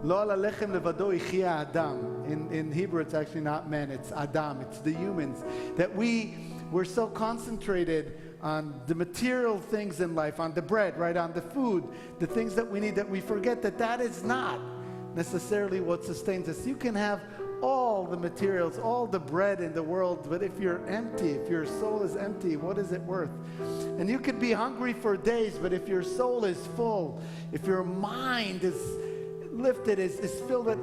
Lo ala lechem levado yechia adam. In Hebrew, it's actually not men, it's Adam, it's the humans. That we're so concentrated on the material things in life, on the bread, right, on the food, the things that we need, that we forget that is not necessarily what sustains us. You can have all the materials, all the bread in the world, but if you're empty, if your soul is empty, what is it worth? And you could be hungry for days, but if your soul is full, if your mind is lifted, is filled with,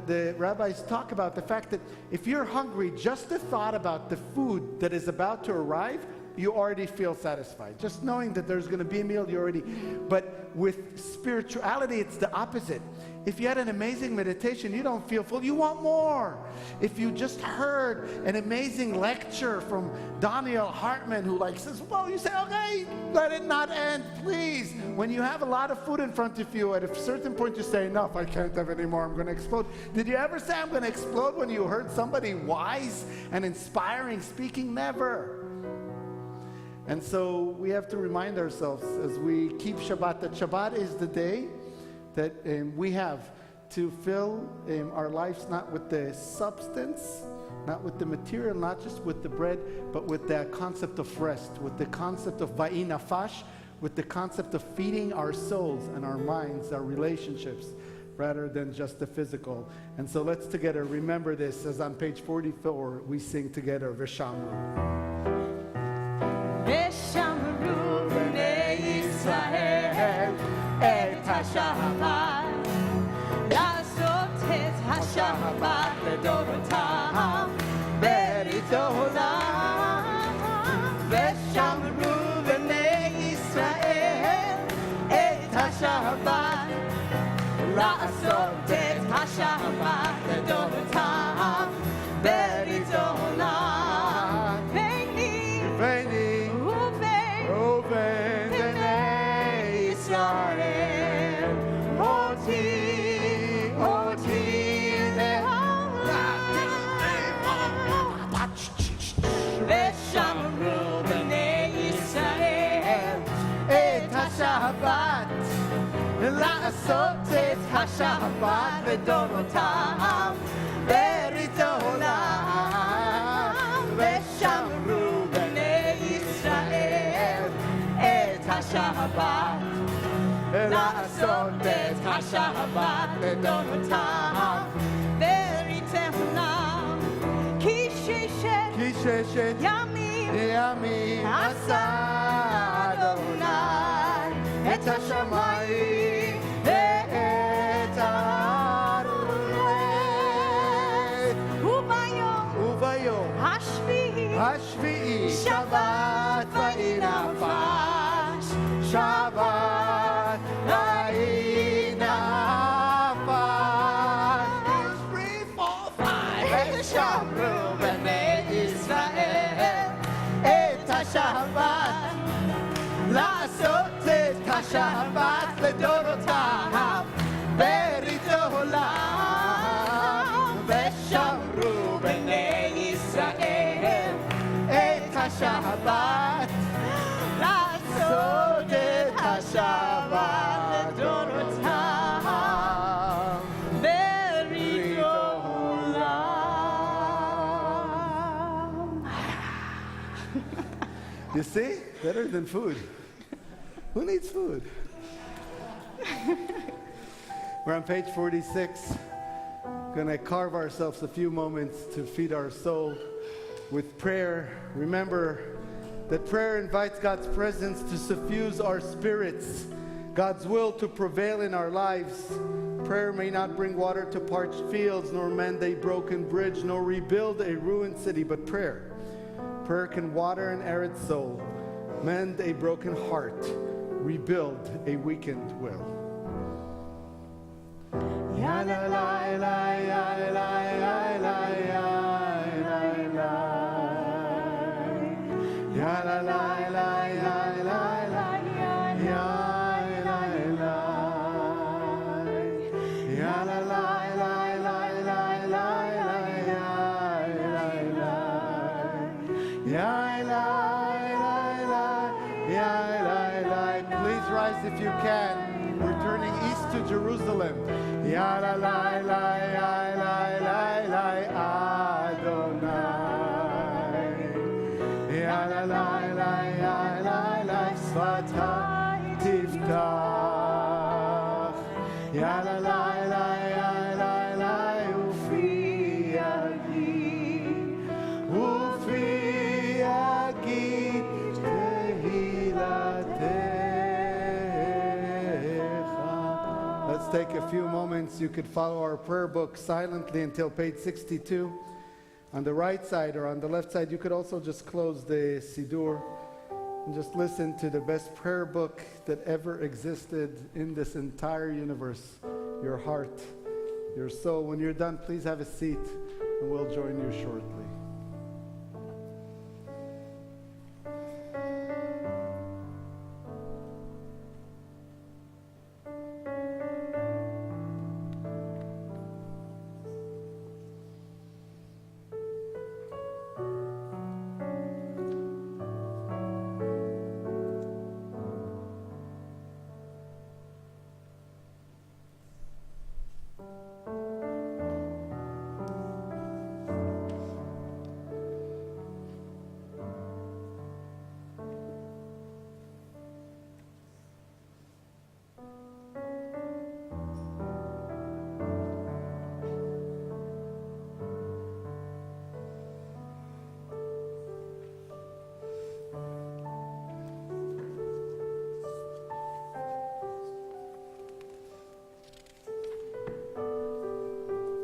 the rabbis talk about the fact that if you're hungry, just the thought about the food that is about to arrive, you already feel satisfied. Just knowing that there's going to be a meal, you already. But with spirituality, it's the opposite. If you had an amazing meditation, you don't feel full, you want more. If you just heard an amazing lecture from Daniel Hartman, who says, well, you say, okay, let it not end, please. When you have a lot of food in front of you, at a certain point you say, enough, I can't have any more, I'm going to explode. Did you ever say I'm going to explode when you heard somebody wise and inspiring speaking? Never. And so we have to remind ourselves as we keep Shabbat, that Shabbat is the day that we have to fill our lives not with the substance, not with the material, not just with the bread, but with that concept of rest, with the concept of va'i nafash, with the concept of feeding our souls and our minds, our relationships, rather than just the physical. And so let's together remember this as on page 44 we sing together, V'shamru. ושמרו בני ישראל את השבת, לעשות את השבת לדורותם ברית עולם. ושמרו בני ישראל את השבת, לעשות את השבת לדורותם ברית עולם. לעשות את השבת לדורותם ברית עולם. ושמרו בני ישראל את השבת, לעשות את השבת לדורותם ברית עולם. כי ששת ימים עשה אדוני את השמיים ואת הארץ, וביום השביעי שבת ויהי נפש, שבת ויהי נפש. 3, 4, 5. ושמרו בני ישראל השבת, לעשות את השבת לדורותיו, ברית עולם, ושמרו בני ישראל את השבת, לעשות את השבת לדורותיו, ברית עולם. You see? Better than food. Who needs food? We're on page 46. Going to carve ourselves a few moments to feed our soul with prayer. Remember that prayer invites God's presence to suffuse our spirits, God's will to prevail in our lives. Prayer may not bring water to parched fields, nor mend a broken bridge, nor rebuild a ruined city, but prayer can water an arid soul, mend a broken heart, rebuild a weakened will. Ya la la la ya la ya la ya la la. Ya la la la ya la la ya la la. Ya la la la la la la ya la la. Ya la la la ya la la. Please rise if you can. We're turning east to Jerusalem. Ya la la la ya la la la Adonai. Ya la la la ya la la Sfata Tiftach. Ya la la la ya la la Ufi Yagi. Ufi Yagi Tehilatecha. Let's take a few moments. You could follow our prayer book silently until page 62. On the right side or on the left side, you could also just close the Siddur and just listen to the best prayer book that ever existed in this entire universe. Your heart, your soul. When you're done, please have a seat and we'll join you shortly.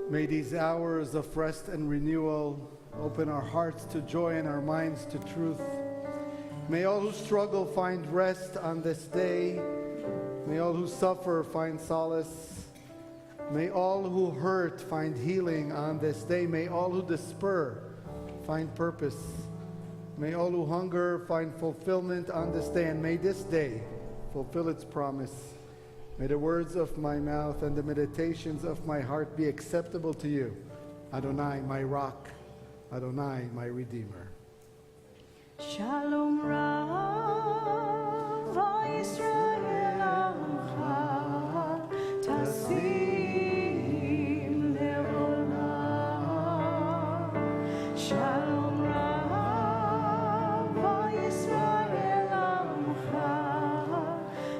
May these hours of rest and renewal open our hearts to joy and our minds to truth. May all who struggle find rest on this day. May all who suffer find solace. May all who hurt find healing on this day. May all who despair find purpose. May all who hunger find fulfillment on this day. And may this day fulfill its promise. May the words of my mouth and the meditations of my heart be acceptable to you, Adonai, my rock, Adonai, my redeemer. Shalom Rav, Yisrael Amcha, Tasim Le'olam. Shalom Rav, Yisrael Amcha,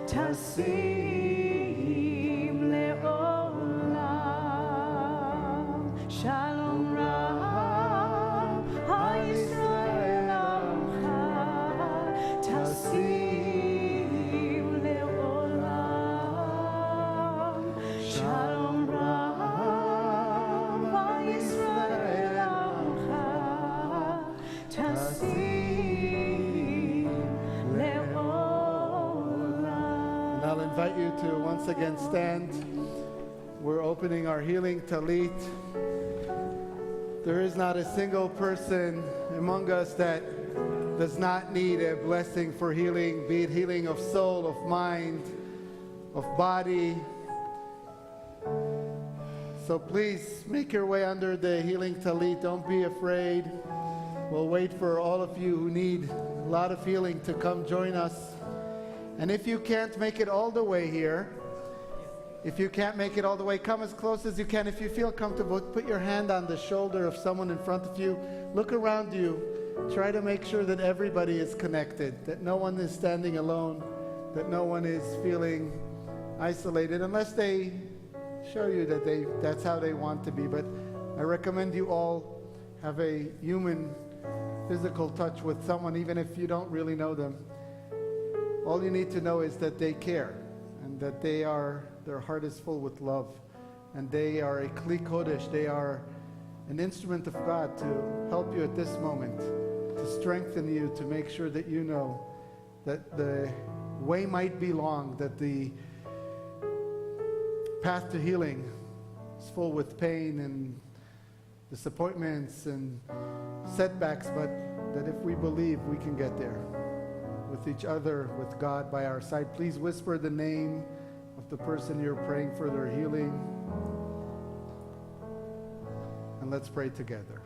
Tasim. Shalom Rav, Yisrael Amcha, Tasim Le'olam. Shalom Rav, Yisrael Amcha, Tasim Le'olam. And I'll invite you to once again stand. We're opening our healing talit. There is not a single person among us that does not need a blessing for healing, be it healing of soul, of mind, of body. So please make your way under the healing talit. Don't be afraid. We'll wait for all of you who need a lot of healing to come join us. And if you can't make it all the way here, if you can't make it all the way, come as close as you can. If you feel comfortable, put your hand on the shoulder of someone in front of you. Look around you. Try to make sure that everybody is connected, that no one is standing alone, that no one is feeling isolated, unless they show you that that's how they want to be. But I recommend you all have a human, physical touch with someone, even if you don't really know them. All you need to know is that they care, and that their heart is full with love, and they are a kli kodesh. They are an instrument of God to help you at this moment, to strengthen you, to make sure that you know that the way might be long, that the path to healing is full with pain and disappointments and setbacks, but that if we believe, we can get there with each other, with God by our side. Please whisper the name of the person you're praying for their healing, and let's pray together.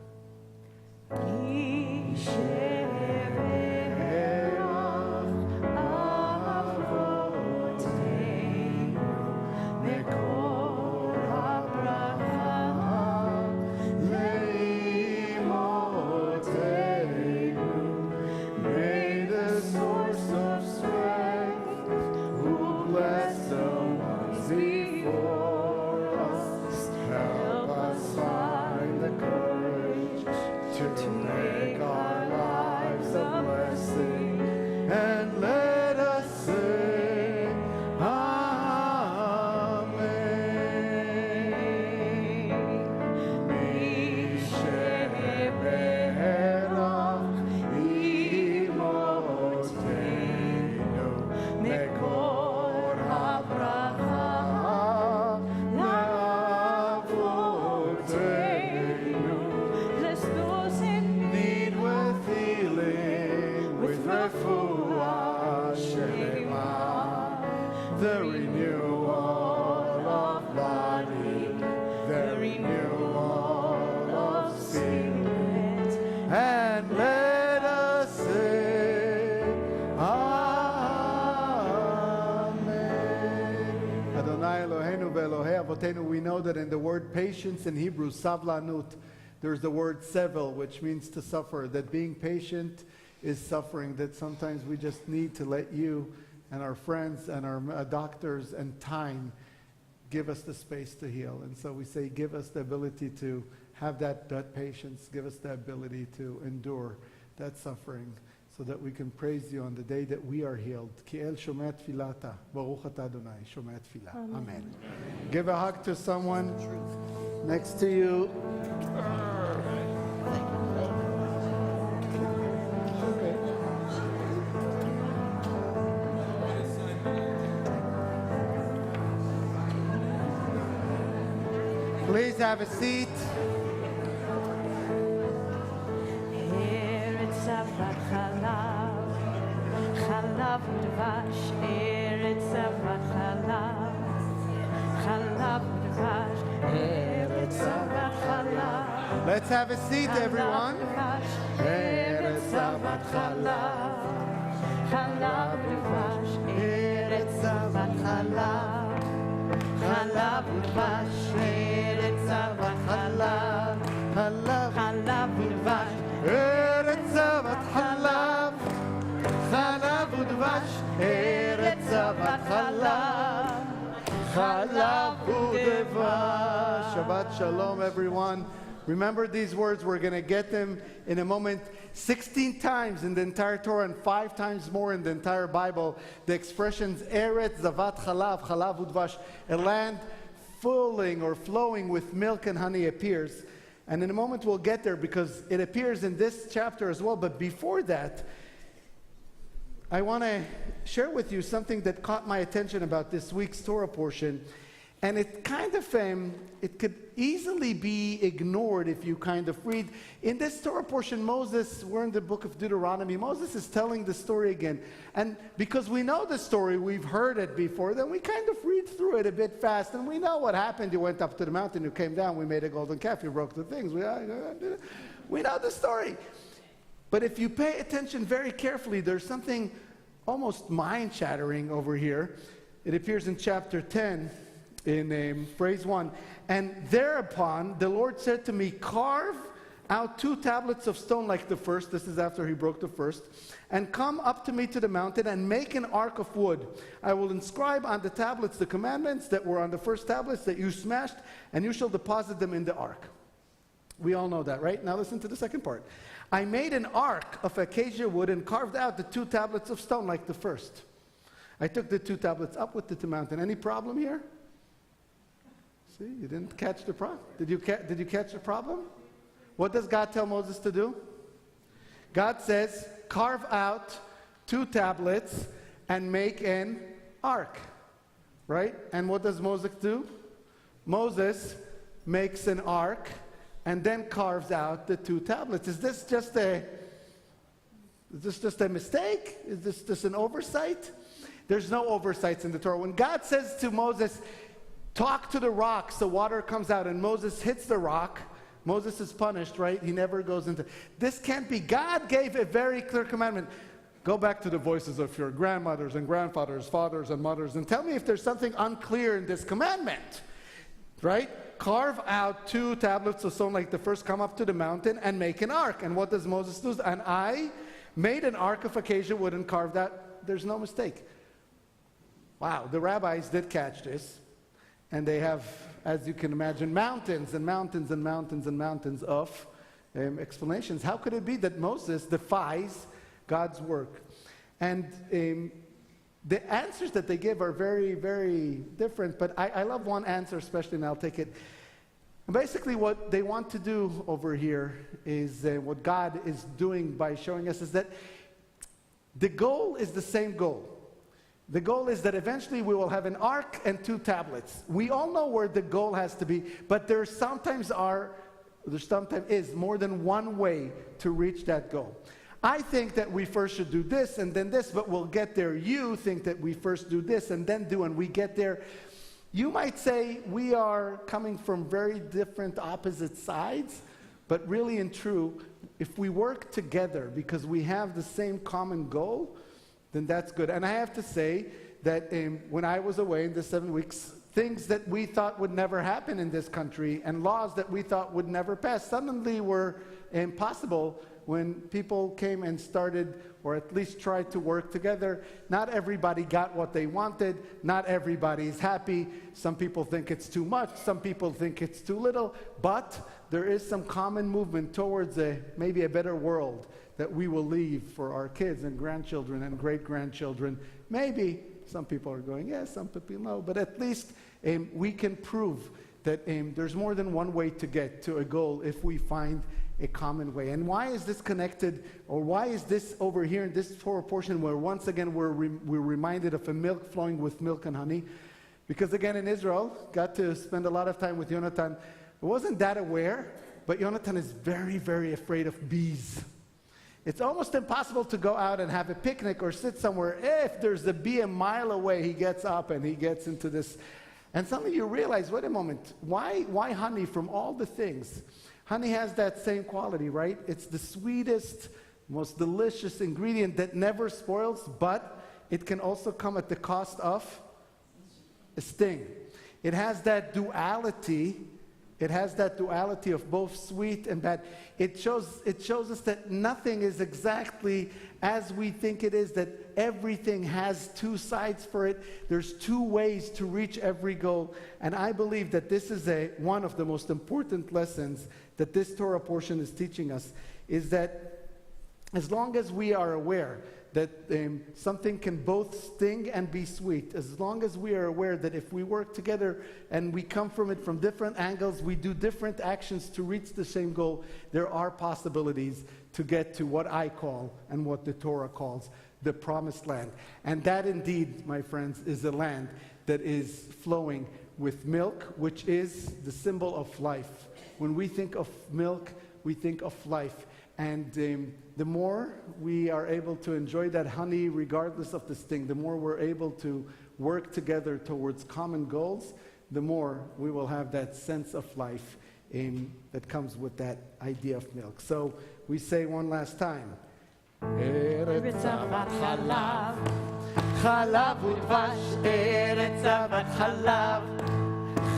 We know that in the word patience in Hebrew, savlanut, there's the word sevel, which means to suffer, that being patient is suffering, that sometimes we just need to let you and our friends and our doctors and time give us the space to heal. And so we say, give us the ability to have that patience, give us the ability to endure that suffering, so that we can praise you on the day that we are healed. Ki el shomea tfilata, baruch atah Adonai, shomea tfilah. Amen. Give a hug to someone next to you. Please have a seat. חלב ודבש, ארץ זבת חלב. חלב ודבש, ארץ זבת חלב. Let's have a seat, everyone. ארץ זבת חלב. חלב ודבש, ארץ זבת חלב. חלב ודבש, ארץ זבת חלב. חלב ודבש, ארץ זבת חלב. חלב ודבש, ארץ זבת חלב. חלב ודבש. Shabbat Shalom, everyone. Remember these words. We're going to get them in a moment 16 times in the entire Torah and 5 times more in the entire Bible. The expressions Eretz Zavat Chalav, Chalav Udvash, a land filling or flowing with milk and honey appears. And in a moment we'll get there because it appears in this chapter as well. But before that, I want to share with you something that caught my attention about this week's Torah portion. And it kind of, it could easily be ignored if you kind of read. In this Torah portion, Moses, we're in the book of Deuteronomy, Moses is telling the story again. And because we know the story, we've heard it before, then we kind of read through it a bit fast. And we know what happened. You went up to the mountain, you came down, we made a golden calf, you broke the things. We know the story. But if you pay attention very carefully, there's something almost mind-shattering over here. It appears in chapter 10. In phrase 1, and thereupon the Lord said to me, carve out 2 tablets of stone like the first, this is after he broke the first, and come up to me to the mountain and make an ark of wood. I will inscribe on the tablets the commandments that were on the first tablets that you smashed, and you shall deposit them in the ark. We all know that, right? Now listen to the second part. I made an ark of acacia wood and carved out the 2 tablets of stone like the first. I took the 2 tablets up with the mountain. Any problem here? See, you didn't catch the problem. Did you catch the problem? What does God tell Moses to do? God says, carve out 2 tablets and make an ark. Right? And what does Moses do? Moses makes an ark and then carves out the 2 tablets. Is this just a mistake? Is this just an oversight? There's no oversights in the Torah. When God says to Moses, talk to the rock so water comes out, and Moses hits the rock, Moses is punished, right? He never goes into... This can't be. God gave a very clear commandment. Go back to the voices of your grandmothers and grandfathers, fathers and mothers, and tell me if there's something unclear in this commandment. Right? Carve out 2 tablets of stone like the first, come up to the mountain and make an ark. And what does Moses do? And I made an ark of acacia wood and carved that. There's no mistake. Wow, the rabbis did catch this. And they have, as you can imagine, mountains and mountains and mountains and mountains of explanations. How could it be that Moses defies God's work? And the answers that they give are very, very different. But I love one answer especially, and I'll take it. And basically what they want to do over here is, what God is doing by showing us is that the goal is the same goal. The goal is that eventually we will have an ark and 2 tablets. We all know where the goal has to be, but there sometimes is more than one way to reach that goal. I think that we first should do this and then this, but we'll get there. You think that we first do this and then do, and we get there. You might say we are coming from very different opposite sides, but really and true, if we work together because we have the same common goal, then that's good. And I have to say that when I was away in the 7 weeks, things that we thought would never happen in this country and laws that we thought would never pass suddenly were impossible when people came and started, or at least tried to work together. Not everybody got what they wanted. Not everybody is happy. Some people think it's too much. Some people think it's too little. But there is some common movement towards maybe a better world that we will leave for our kids and grandchildren and great-grandchildren. Maybe some people are going, yes, some people no, but at least we can prove that there's more than one way to get to a goal if we find a common way. And why is this connected, or why is this over here in this Torah portion where once again we're reminded of a milk flowing with milk and honey? Because again in Israel, got to spend a lot of time with Yonatan. I wasn't that aware, but Yonatan is very, very afraid of bees. It's almost impossible to go out and have a picnic or sit somewhere. If there's a bee a mile away, he gets up and he gets into this. And suddenly you realize, wait a moment, why honey from all the things? Honey has that same quality, right? It's the sweetest, most delicious ingredient that never spoils, but it can also come at the cost of a sting. It has that duality. It has that duality of both sweet and bad. It shows us that nothing is exactly as we think it is, that everything has 2 sides for it. There's 2 ways to reach every goal. And I believe that this is one of the most important lessons that this Torah portion is teaching us, is that as long as we are aware that something can both sting and be sweet, as long as we are aware that if we work together and we come from it from different angles, we do different actions to reach the same goal, there are possibilities to get to what I call and what the Torah calls the promised land. And that indeed, my friends, is a land that is flowing with milk, which is the symbol of life. When we think of milk, we think of life. And the more we are able to enjoy that honey, regardless of the sting, the more we're able to work together towards common goals, the more we will have that sense of life that comes with that idea of milk. So we say one last time. ארץ זבת חלב, חלב ודבש, ארץ זבת חלב,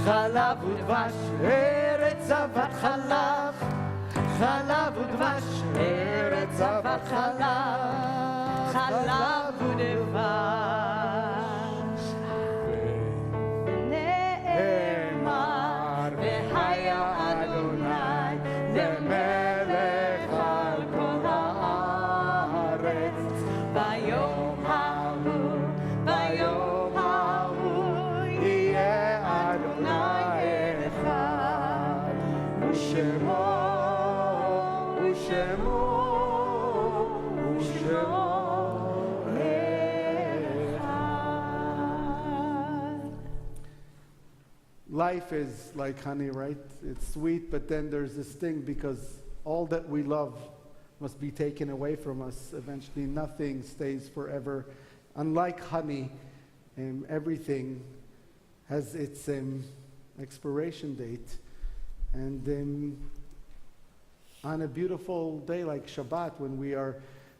חלב ודבש, ארץ זבת חלב, חלב ודבש, ארץ זבת חלב, חלב ודבש. נאמר והיה אדוני למלך על כל הארץ ביום ההוא יהיה אדוני אחד ושמו Life is like honey, right? It's sweet, but then there's this thing because all that we love must be taken away from us. Eventually, nothing stays forever. Unlike honey, everything has its expiration date. And on a beautiful day like Shabbat, when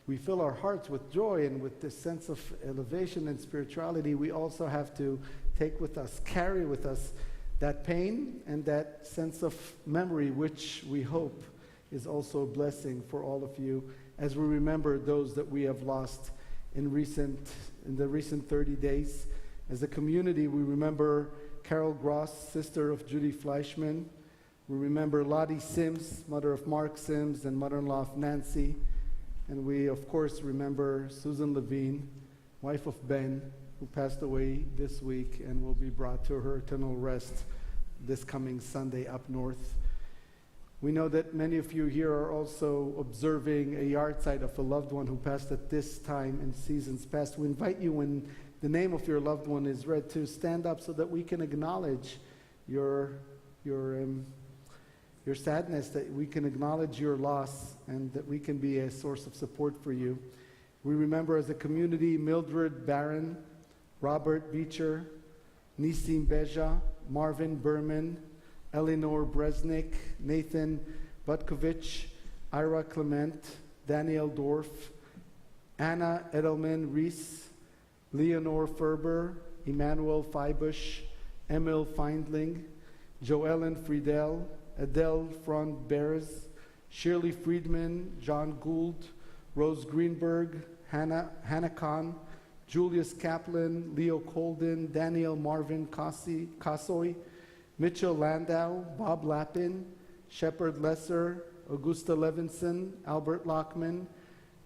we fill our hearts with joy and with this sense of elevation and spirituality, we also have to take with us, carry with us that pain and that sense of memory, which we hope is also a blessing for all of you as we remember those that we have lost in the recent 30 days. As a community, we remember Carol Gross, sister of Judy Fleischman. We remember Lottie Sims, mother of Mark Sims and mother-in-law of Nancy. And we, of course, remember Susan Levine, wife of Ben, who passed away this week and will be brought to her eternal rest this coming Sunday up north. We know that many of you here are also observing a yahrzeit of a loved one who passed at this time in seasons past. We invite you, when the name of your loved one is read, to stand up so that we can acknowledge your sadness, that we can acknowledge your loss, and that we can be a source of support for you. We remember as a community Mildred Barron, Robert Beecher, Nisim Beja, Marvin Berman, Eleanor Bresnik, Nathan Butkovich, Ira Clement, Daniel Dorf, Anna Edelman Reese, Leonore Ferber, Emmanuel Feibush, Emil Feindling, Joellen Friedel, Adele Front Beres, Shirley Friedman, John Gould, Rose Greenberg, Hannah Kahn, Julius Kaplan, Leo Colden, Daniel Marvin Kasoy, Mitchell Landau, Bob Lappin, Shepard Lesser, Augusta Levinson, Albert Lockman,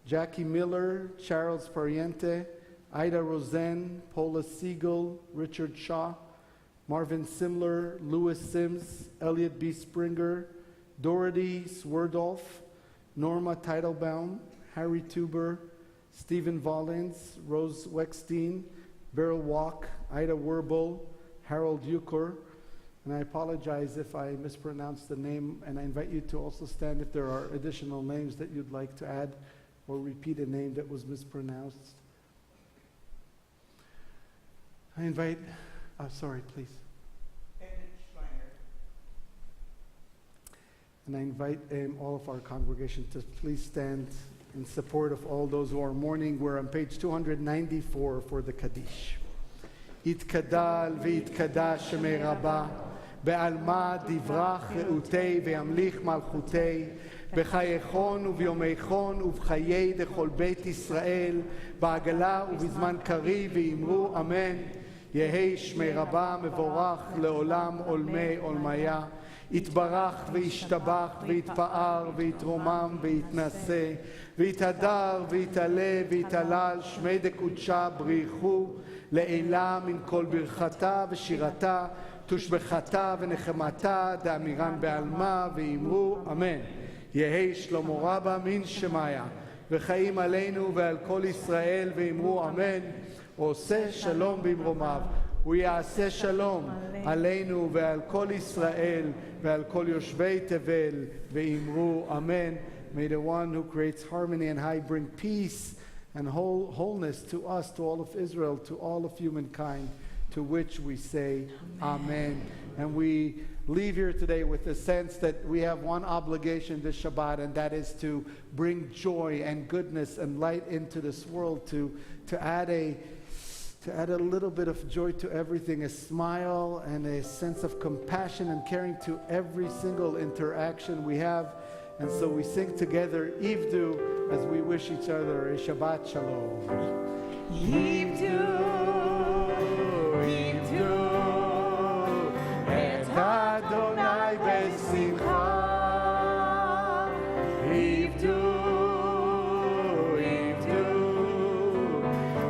Jackie Miller, Charles Pariente, Ida Rosen, Paula Siegel, Richard Shaw, Marvin Simler, Louis Sims, Elliot B. Springer, Dorothy Swerdolf, Norma Teitelbaum, Harry Tuber, Stephen Vollins, Rose Weckstein, Beryl Walk, Ida Werble, Harold Euchre. And I apologize if I mispronounced the name, and I invite you to also stand if there are additional names that you'd like to add or repeat a name that was mispronounced. I invite, sorry, please. And I invite all of our congregation to please stand in support of all those who are mourning. We're on page 294 for the Kaddish. יתקדל ויתקדש שמי רבה, בעלמא דברך רעותי וימליך מלכותי, בחייכון וביומייכון ובחיי דכל בית ישראל, בעגלה ובזמן קריב ואמרו אמן. יהי שמי רבה מבורך לעולם עולמי עולמיה. יתברך וישתבח ויתפאר ויתרומם ויתנשא ויתהדר ויתעלה ויתהלל שמי דקודשה בריחו לעילה מן כל ברכתה ושירתה תושבחתה ונחמתה דאמירן בעלמא ואמרו אמן. יהי שלמה רבה מן שמיה וחיים עלינו ועל כל ישראל ואמרו אמן. עושה שלום במרומיו ויעשה שלום עלינו ועל כל ישראל ועל כל יושבי תבל ואמרו אמן. May the one who creates harmony and high bring peace and wholeness to us, to all of Israel, to all of humankind, to which we say amen. And we leave here today with the sense that we have one obligation this Shabbat, and that is to bring joy and goodness and light into this world, to add a little bit of joy to everything, a smile and a sense of compassion and caring to every single interaction we have. And so we sing together, Ivdu, as we wish each other a Shabbat Shalom. Ivdu, et Adonai besimcha. Ivdu,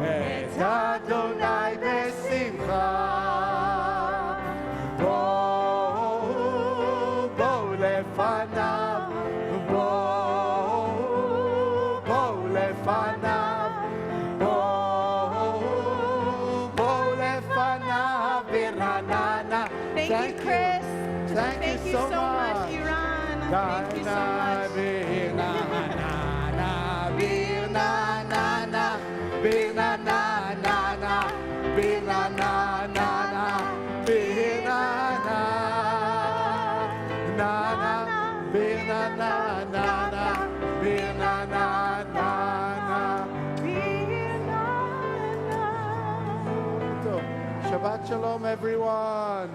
et Adonai besimcha. Bo lefanav. Thank you, Chris. Thank you so much, Iran. Thank you so Shabbat Shalom, everyone.